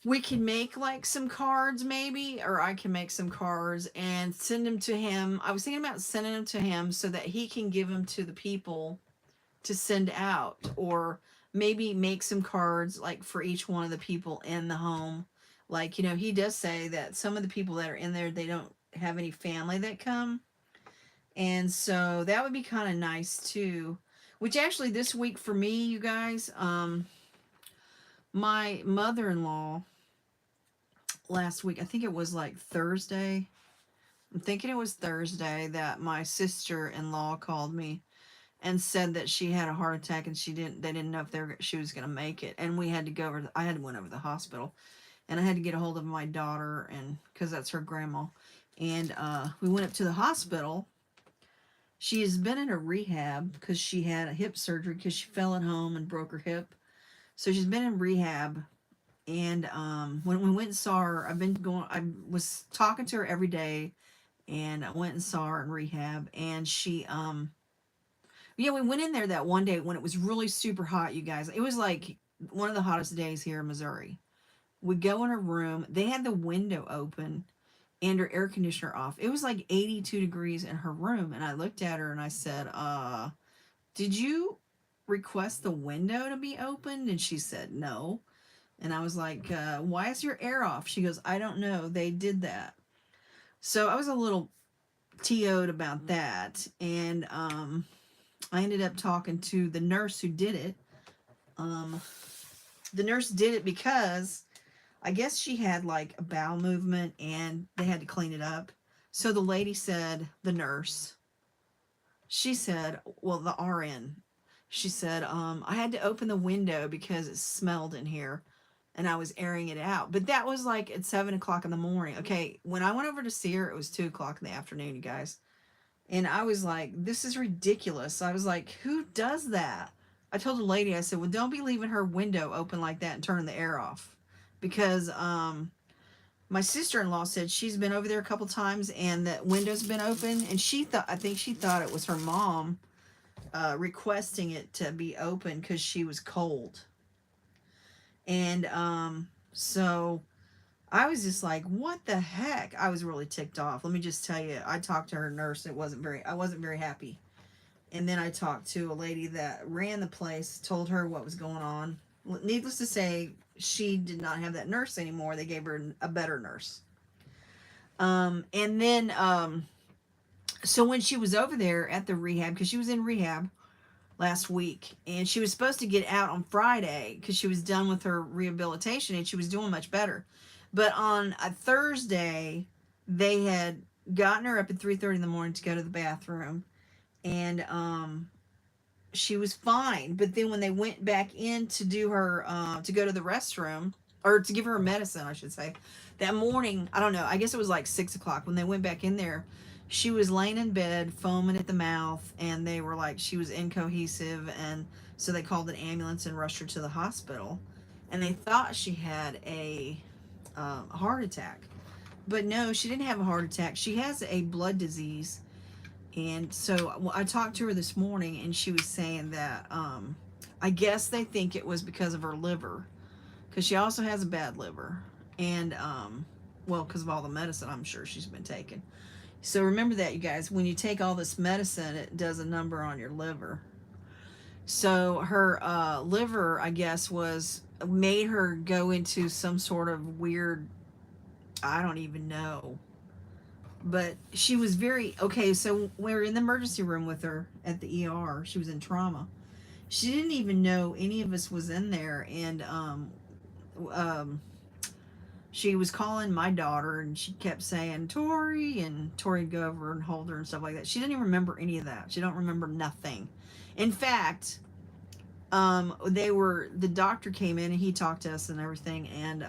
we can make like some cards maybe, or I can make some cards and send them to him. I was thinking about sending them to him so that he can give them to the people to send out, or maybe make some cards like for each one of the people in the home. Like, you know, he does say that some of the people that are in there, they don't have any family that come. And so that would be kind of nice too. Which actually this week for me, you guys, my mother-in-law last week, I think it was like Thursday. I'm thinking it was Thursday that my sister-in-law called me and said that she had a heart attack and they didn't know if she was going to make it. And we had to go over, I had to went over to the hospital, and I had to get a hold of my daughter, and because that's her grandma. And we went up to the hospital. She has been in a rehab because she had a hip surgery because she fell at home and broke her hip. So she's been in rehab. And when we went and saw her, I was talking to her every day, and I went and saw her in rehab. And she, yeah, we went in there that one day when it was really super hot, you guys. It was like one of the hottest days here in Missouri. We go in her room. They had the window open and her air conditioner off. It was like 82 degrees in her room. And I looked at her and I said, did you request the window to be opened? And she said, no. And I was like, why is your air off? She goes, I don't know. They did that. So I was a little TO'd about that. And I ended up talking to the nurse who did it. The nurse did it because I guess she had like a bowel movement and they had to clean it up. So the lady said, the nurse, she said, well, the RN, she said, I had to open the window because it smelled in here and I was airing it out. But that was like at 7 o'clock in the morning. Okay, when I went over to see her, it was 2 o'clock in the afternoon, you guys. And I was like, this is ridiculous. I was like, who does that? I told the lady, I said, well, don't be leaving her window open like that and turning the air off. Because my sister-in-law said she's been over there a couple times and the window's been open. And I think she thought it was her mom requesting it to be open because she was cold. And so I was just like, what the heck? I was really ticked off. Let me just tell you, I talked to her nurse. I wasn't very happy. And then I talked to a lady that ran the place, told her what was going on. Needless to say, she did not have that nurse anymore. They gave her a better nurse. And then, so when she was over there at the rehab, because she was in rehab last week, and she was supposed to get out on Friday because she was done with her rehabilitation and she was doing much better. But on a Thursday, they had gotten her up at 3:30 in the morning to go to the bathroom, and she was fine. But then when they went back in to do her to go to the restroom, or to give her medicine, I should say, that morning, I don't know, I guess it was like 6 o'clock when they went back in there. She was laying in bed foaming at the mouth, and they were like, she was incohesive, and so they called an ambulance and rushed her to the hospital, and they thought she had a heart attack. But no, she didn't have a heart attack. She has a blood disease. And so I talked to her this morning, and she was saying that I guess they think it was because of her liver, because she also has a bad liver. And, well, because of all the medicine I'm sure she's been taking. So remember that, you guys. When you take all this medicine, it does a number on your liver. So her liver, I guess, made her go into some sort of weird, I don't even know. But she was very okay. So we were in the emergency room with her at the ER. She was in trauma. She didn't even know any of us was in there, and um, she was calling my daughter, and she kept saying Tori, and Tori'd go over and hold her and stuff like that. She didn't even remember any of that. She don't remember nothing. In fact, the doctor came in and he talked to us and everything, and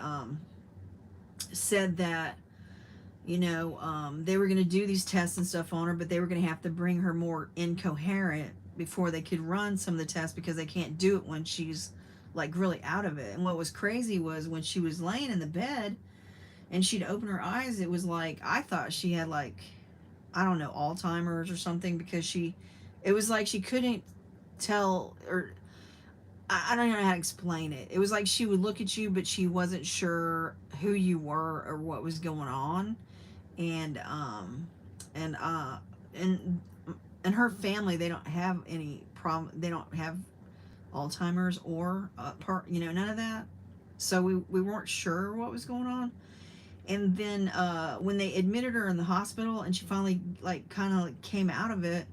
said that, they were going to do these tests and stuff on her, but they were going to have to bring her more incoherent before they could run some of the tests, because they can't do it when she's like really out of it. And what was crazy was when she was laying in the bed and she'd open her eyes, it was like, I thought she had like, I don't know, Alzheimer's or something, because it was like she couldn't tell, or I don't know how to explain it. It was like she would look at you, but she wasn't sure who you were or what was going on. And and uh and and her family, they don't have any problem. They don't have Alzheimer's or none of that. So we weren't sure what was going on. And then when they admitted her in the hospital and she finally like kind of came out of it,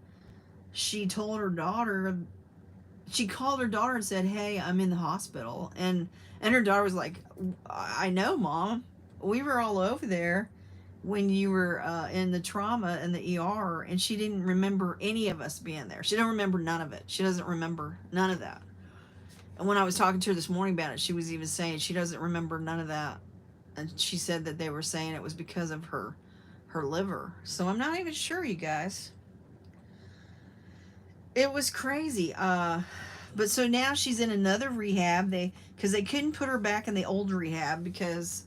she told her daughter, she called her daughter and said, "Hey, I'm in the hospital." And her daughter was like, "I know, Mom. We were all over there when you were in the trauma in the ER." And she didn't remember any of us being there. She don't remember none of it. She doesn't remember none of that. And when I was talking to her this morning about it, she was even saying she doesn't remember none of that. And she said that they were saying it was because of her liver. So I'm not even sure, you guys. It was crazy. But so now she's in another rehab. Because they couldn't put her back in the old rehab because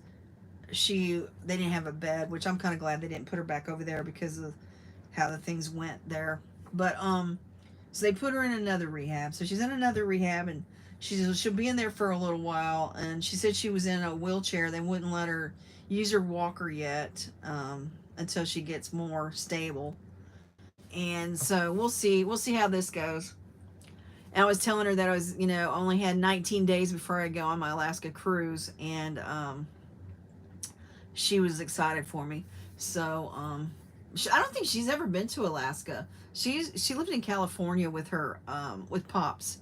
they didn't have a bed, which I'm kind of glad they didn't put her back over there because of how the things went there. But so they put her in another rehab. So she's in another rehab, and she'll be in there for a little while. And she said she was in a wheelchair. They wouldn't let her use her walker yet until she gets more stable. And so we'll see. We'll see how this goes. And I was telling her that I was, only had 19 days before I go on my Alaska cruise, and she was excited for me. So I don't think she's ever been to Alaska. She lived in California with her with Pops,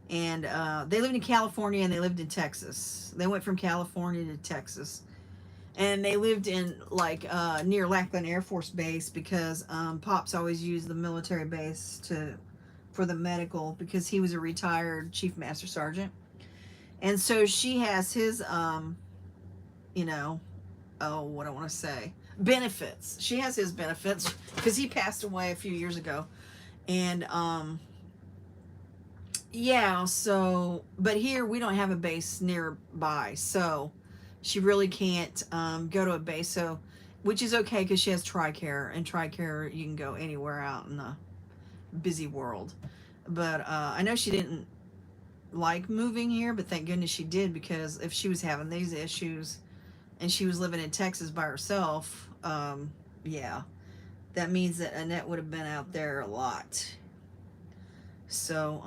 and they lived in California and they lived in Texas. They went from California to Texas, and they lived in like near Lackland Air Force Base because Pops always used the military base for the medical, because he was a retired Chief Master Sergeant. And so she has his what I want to say, benefits. She has his benefits because he passed away a few years ago. And yeah, so but here we don't have a base nearby, so she really can't go to a base, so which is okay because she has TRICARE, and TRICARE you can go anywhere out in the busy world. But I know she didn't like moving here, but thank goodness she did, because if she was having these issues and she was living in Texas by herself, yeah, that means that Annette would have been out there a lot. So,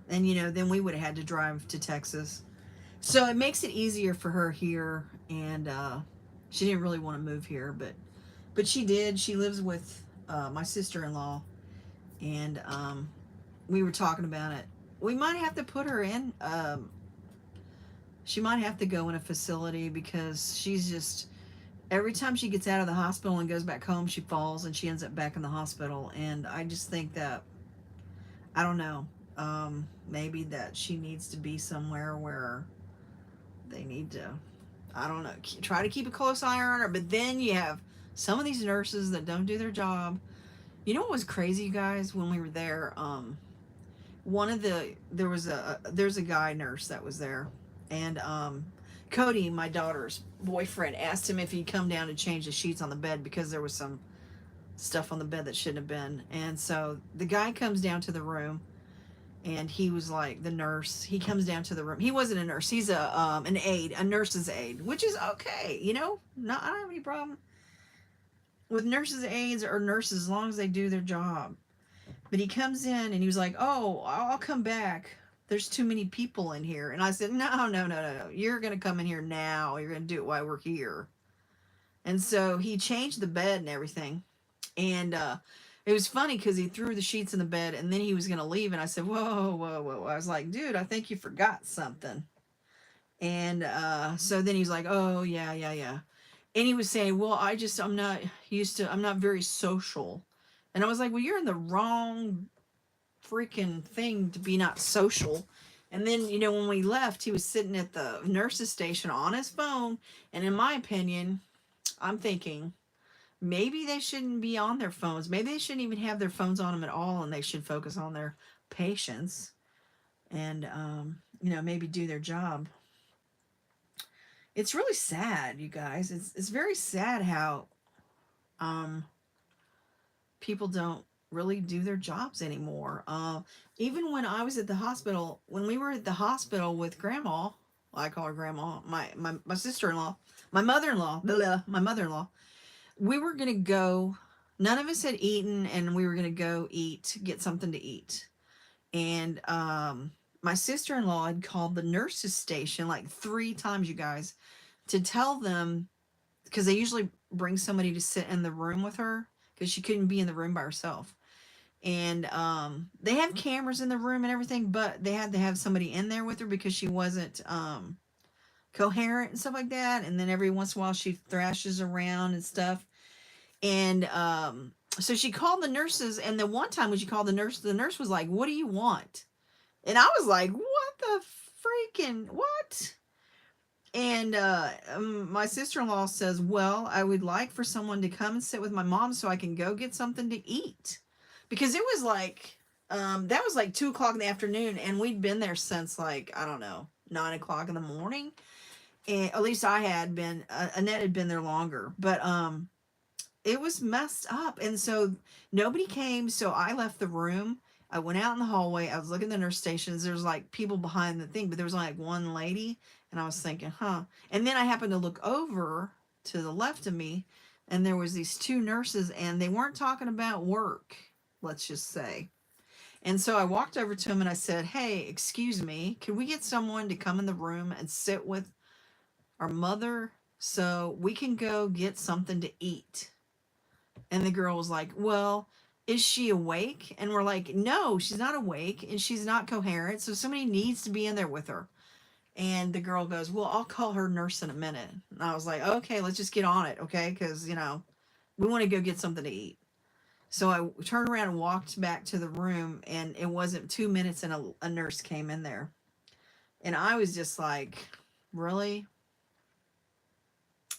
and then we would have had to drive to Texas. So it makes it easier for her here, and she didn't really want to move here, but she did. She lives with my sister-in-law, and we were talking about it. We might have to put her in. She might have to go in a facility, because she's just, every time she gets out of the hospital and goes back home, she falls and she ends up back in the hospital. And I just think that, I don't know, maybe that she needs to be somewhere where they need to, I don't know, try to keep a close eye on her. But then you have some of these nurses that don't do their job. You know what was crazy, you guys, when we were there? One of the there's a guy nurse that was there, and Cody, my daughter's boyfriend, asked him if he'd come down to change the sheets on the bed, because there was some stuff on the bed that shouldn't have been. And so the guy comes down to the room, and he was like, the nurse, he comes down to the room. He wasn't a nurse, he's an aide, a nurse's aide, which is okay, not, I don't have any problem with nurses' aides or nurses, as long as they do their job. But he comes in and he was like, "Oh, I'll come back. There's too many people in here." And I said, "No, no, no, no, no. You're going to come in here now. You're going to do it while we're here." And so he changed the bed and everything. And it was funny, because he threw the sheets in the bed and then he was going to leave. And I said, "Whoa, whoa, whoa." I was like, "Dude, I think you forgot something." And so then he's like, "Oh, yeah, yeah, yeah." And he was saying, "Well, I'm not very social." And I was like, "Well, you're in the wrong freaking thing to be not social." And then, when we left, he was sitting at the nurse's station on his phone. And in my opinion, I'm thinking maybe they shouldn't be on their phones. Maybe they shouldn't even have their phones on them at all, and they should focus on their patients, and, maybe do their job. It's really sad, you guys. It's very sad how um, people don't really do their jobs anymore. Even when I was at the hospital, when we were at the hospital with Grandma, well, I call her Grandma, my sister-in-law, my mother-in-law, my mother-in-law, we were going to go, none of us had eaten, and we were going to go get something to eat. And my sister-in-law had called the nurse's station like 3 times, you guys, to tell them, because they usually bring somebody to sit in the room with her, because she couldn't be in the room by herself. And they have cameras in the room and everything, but they had to have somebody in there with her, because she wasn't coherent and stuff like that. And then every once in a while she thrashes around and stuff. And so she called the nurses, and the one time when she called the nurse was like, "What do you want?" And I was like, "What the freaking what?" And my sister-in-law says, "Well, I would like for someone to come and sit with my mom so I can go get something to eat." Because it was like, that was like 2 o'clock in the afternoon, and we'd been there since, like, I don't know, 9 o'clock in the morning. And at least I had been, Annette had been there longer. But it was messed up. And so nobody came. So I left the room. I went out in the hallway. I was looking at the nurse stations. There's like people behind the thing, but there was only like one lady. And I was thinking, huh. And then I happened to look over to the left of me, and there was these 2 nurses, and they weren't talking about work, let's just say. And so I walked over to them and I said, "Hey, excuse me, can we get someone to come in the room and sit with our mother so we can go get something to eat?" And the girl was like, "Well, is she awake?" And we're like, "No, she's not awake, and she's not coherent. So somebody needs to be in there with her." And the girl goes, "Well, I'll call her nurse in a minute." And I was like, "Okay, let's just get on it, okay? Because, we want to go get something to eat." So I turned around and walked back to the room, and it wasn't 2 minutes, and a nurse came in there. And I was just like, really?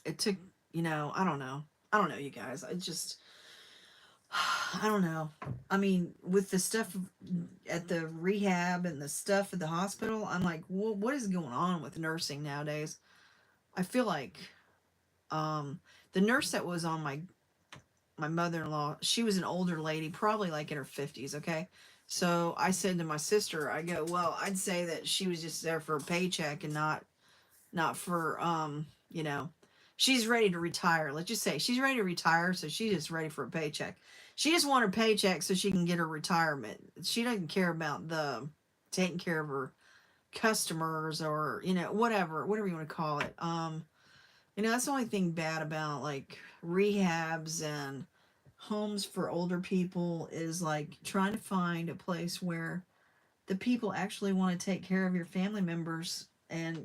It took, I don't know. I don't know, you guys. I just, I don't know. I mean, with the stuff at the rehab and the stuff at the hospital, I'm like, well, what is going on with nursing nowadays? I feel like the nurse that was on my mother-in-law, she was an older lady, probably like in her 50s, okay? So I said to my sister, I go, well, I'd say that she was just there for a paycheck and not for you know, she's ready to retire. Let's just say she's ready to retire, so she's just ready for a paycheck. She just want her paycheck so she can get her retirement. She doesn't care about the taking care of her customers, or whatever you want to call it. That's the only thing bad about like rehabs and homes for older people, is like trying to find a place where the people actually want to take care of your family members, and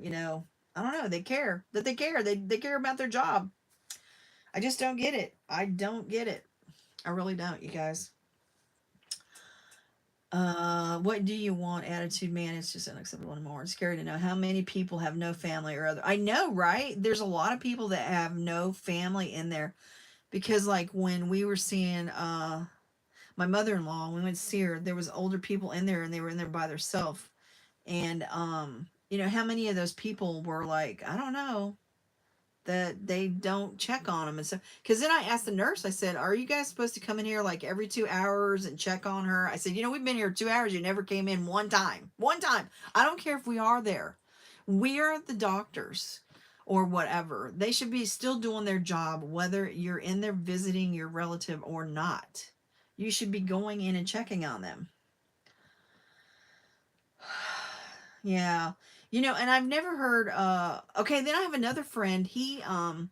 I don't know, they care about their job. I just don't get it. I don't get it. I really don't, you guys. What do you want? Attitude, man, it's just unacceptable anymore. It's scary to know how many people have no family or other. I know, right? There's a lot of people that have no family in there, because like when we were seeing my mother-in-law, we went to see her, there was older people in there, and they were in there by themselves. And how many of those people were like, I don't know, that they don't check on them. And so, because then I asked the nurse, I said, are you guys supposed to come in here like every 2 hours and check on her? I said, we've been here 2 hours, you never came in one time. I don't care if we are there, we are the doctors or whatever. They should be still doing their job, whether you're in there visiting your relative or not. You should be going in and checking on them. Yeah. And I've never heard okay, then I have another friend. He went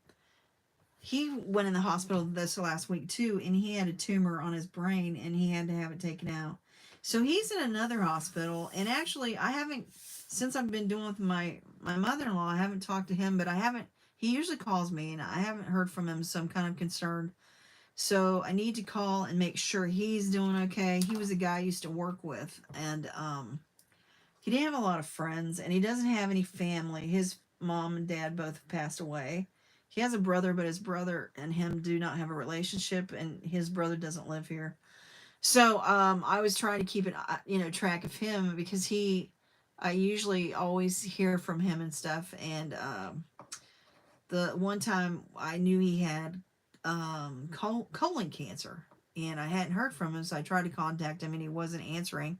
in the hospital this last week too, and he had a tumor on his brain, and he had to have it taken out. So he's in another hospital, and actually I haven't, since I've been doing with my mother-in-law, I haven't talked to him, but I haven't, he usually calls me, and I haven't heard from him, so I'm kind of concerned. So I need to call and make sure he's doing okay. He was a guy I used to work with, and he didn't have a lot of friends, and he doesn't have any family. His mom and dad both passed away. He has a brother, but his brother and him do not have a relationship, and his brother doesn't live here. So I was trying to keep it, track of him, because I usually always hear from him and stuff. And the one time I knew he had colon cancer, and I hadn't heard from him, so I tried to contact him, and he wasn't answering.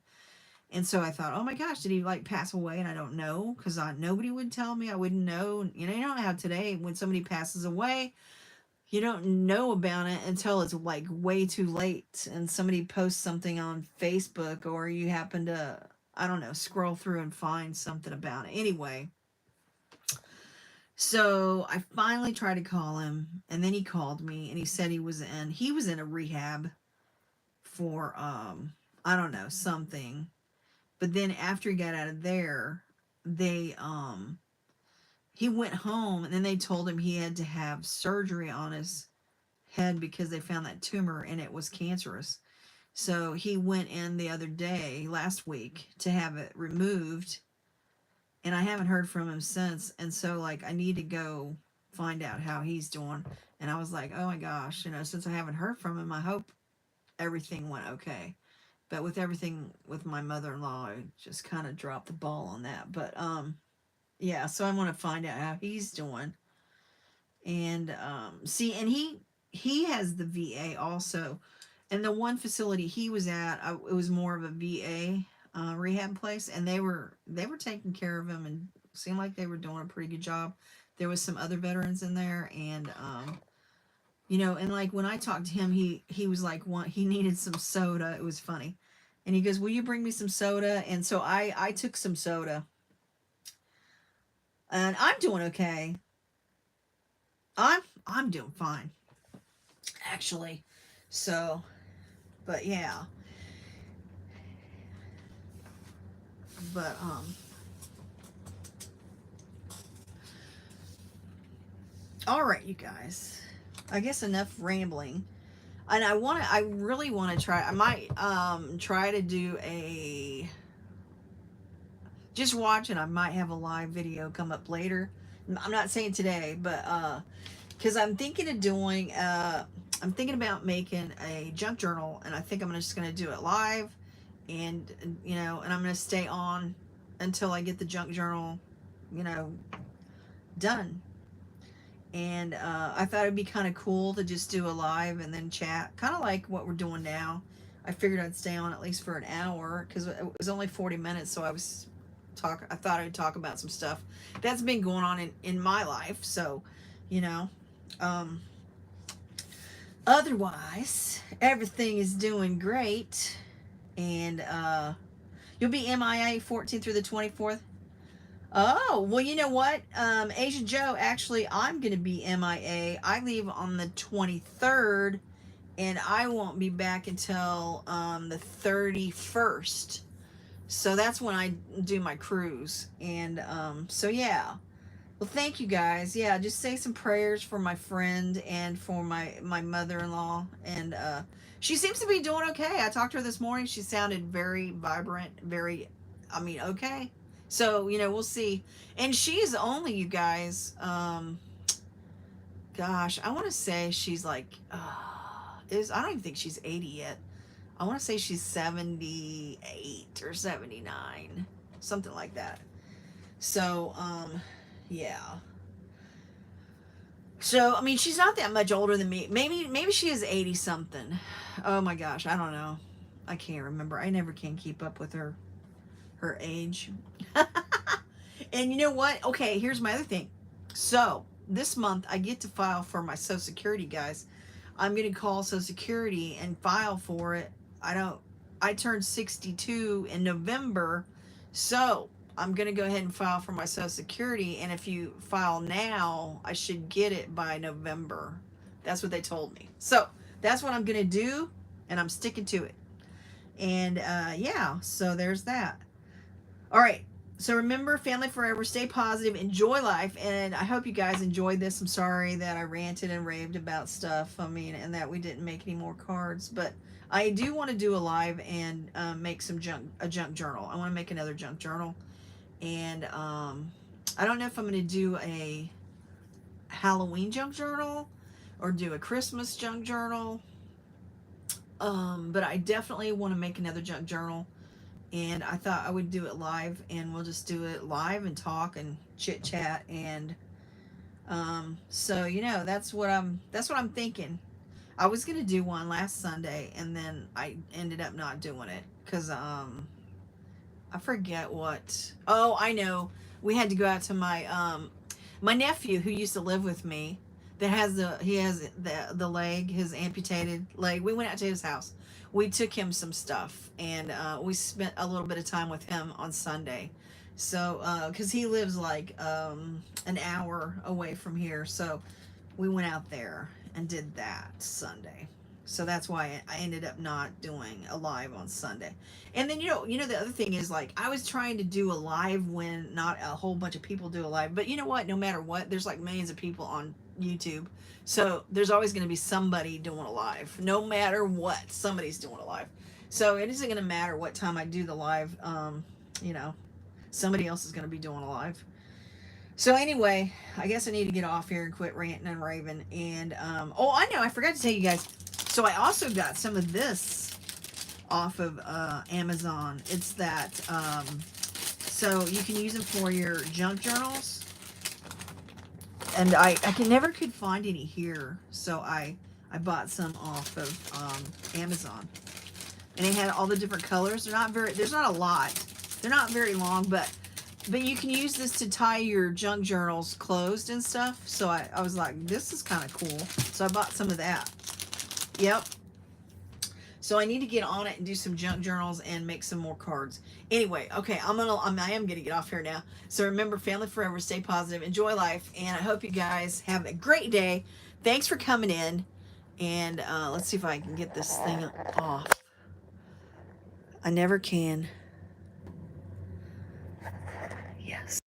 And so I thought, oh my gosh, did he like pass away? And I don't know, because nobody would tell me. I wouldn't know. You don't have today, when somebody passes away, you don't know about it until it's like way too late, and somebody posts something on Facebook, or you happen to, I don't know, scroll through and find something about it. Anyway, so I finally tried to call him, and then he called me, and he said he was in a rehab for I don't know, something. But then after he got out of there, they he went home, and then they told him he had to have surgery on his head, because they found that tumor and it was cancerous. So he went in the other day, last week, to have it removed, and I haven't heard from him since. And so like I need to go find out how he's doing. And I was like, oh my gosh, since I haven't heard from him, I hope everything went okay. But with everything with my mother-in-law, I just kind of dropped the ball on that. But yeah, so I want to find out how he's doing. And see, and he has the VA also. And the one facility he was at, it was more of a VA rehab place, and they were taking care of him, and seemed like they were doing a pretty good job. There was some other veterans in there, and and like when I talked to him, he was like, he needed some soda. It was funny, and he goes, "Will you bring me some soda?" And so I took some soda, and I'm doing okay. I'm doing fine, actually. So, but yeah, but all right, you guys. I guess enough rambling. And I really want to try. I might try to do a just watch, and I might have a live video come up later. I'm not saying today, but because I'm thinking of doing I'm thinking about making a junk journal, and I think I'm just going to do it live, and and I'm going to stay on until I get the junk journal, you know, done. And I thought it'd be kind of cool to just do a live and then chat, kind of like what we're doing now. I figured I'd stay on at least for an hour because it was only 40 minutes. So I thought I'd talk about some stuff that's been going on in my life. So, you know, um, otherwise, everything is doing great. And you'll be MIA 14th through the 24th. Oh, well, you know what? Asian Joe, actually, I'm going to be MIA. I leave on the 23rd, and I won't be back until the 31st. So that's when I do my cruise. And so, yeah. Well, thank you guys. Yeah, just say some prayers for my friend and for my mother-in-law. And she seems to be doing okay. I talked to her this morning. She sounded very vibrant, very, I mean, okay. So, you know, we'll see. And she's only, you guys, gosh, I want to say she's like, I don't even think she's 80 yet. I want to say she's 78 or 79, something like that. So, yeah. So, I mean, she's not that much older than me. Maybe she is 80 something. Oh my gosh, I don't know. I can't remember. I never can keep up with her age. And you know what? Okay, here's my other thing. So, this month I get to file for my Social Security, guys. I'm going to call Social Security and file for it. I turned 62 in November. So, I'm going to go ahead and file for my Social Security. And if you file now, I should get it by November. That's what they told me. So, that's what I'm going to do. And I'm sticking to it. And yeah, so there's that. All right. So remember, family forever, stay positive, enjoy life, and I hope you guys enjoyed this. I'm sorry that I ranted and raved about stuff. I mean, and that we didn't make any more cards, but I do want to do a live and make a junk journal. I want to make another junk journal, and I don't know if I'm going to do a Halloween junk journal or do a Christmas junk journal, but I definitely want to make another junk journal. And I thought I would do it live, and we'll just do it live and talk and chit chat. And so you know, that's what I'm thinking. I was gonna do one last Sunday, and then I ended up not doing it because I forget what. Oh, I know. We had to go out to my nephew who used to live with me. That has the leg, his amputated leg. We went out to his house. We took him some stuff, and we spent a little bit of time with him on Sunday. So, because he lives like an hour away from here, so we went out there and did that Sunday. So that's why I ended up not doing a live on Sunday. And then the other thing is, like, I was trying to do a live when not a whole bunch of people do a live. But you know what? No matter what, there's like millions of people on YouTube. So there's always going to be somebody doing a live. No matter what, somebody's doing a live. So it isn't going to matter what time I do the live. You know, somebody else is going to be doing a live. So anyway, I guess I need to get off here and quit ranting and raving. And oh, I know, I forgot to tell you guys. So I also got some of this off of Amazon. It's that so you can use them for your junk journals. And I never could find any here, so I bought some off of Amazon. And they had all the different colors. There's not a lot. They're not very long, but you can use this to tie your junk journals closed and stuff. So I was like, this is kind of cool. So I bought some of that. Yep. So I need to get on it and do some junk journals and make some more cards. Anyway, okay, I am gonna get off here now. So remember, family forever, stay positive, enjoy life, and I hope you guys have a great day. Thanks for coming in, and let's see if I can get this thing off. I never can. Yes.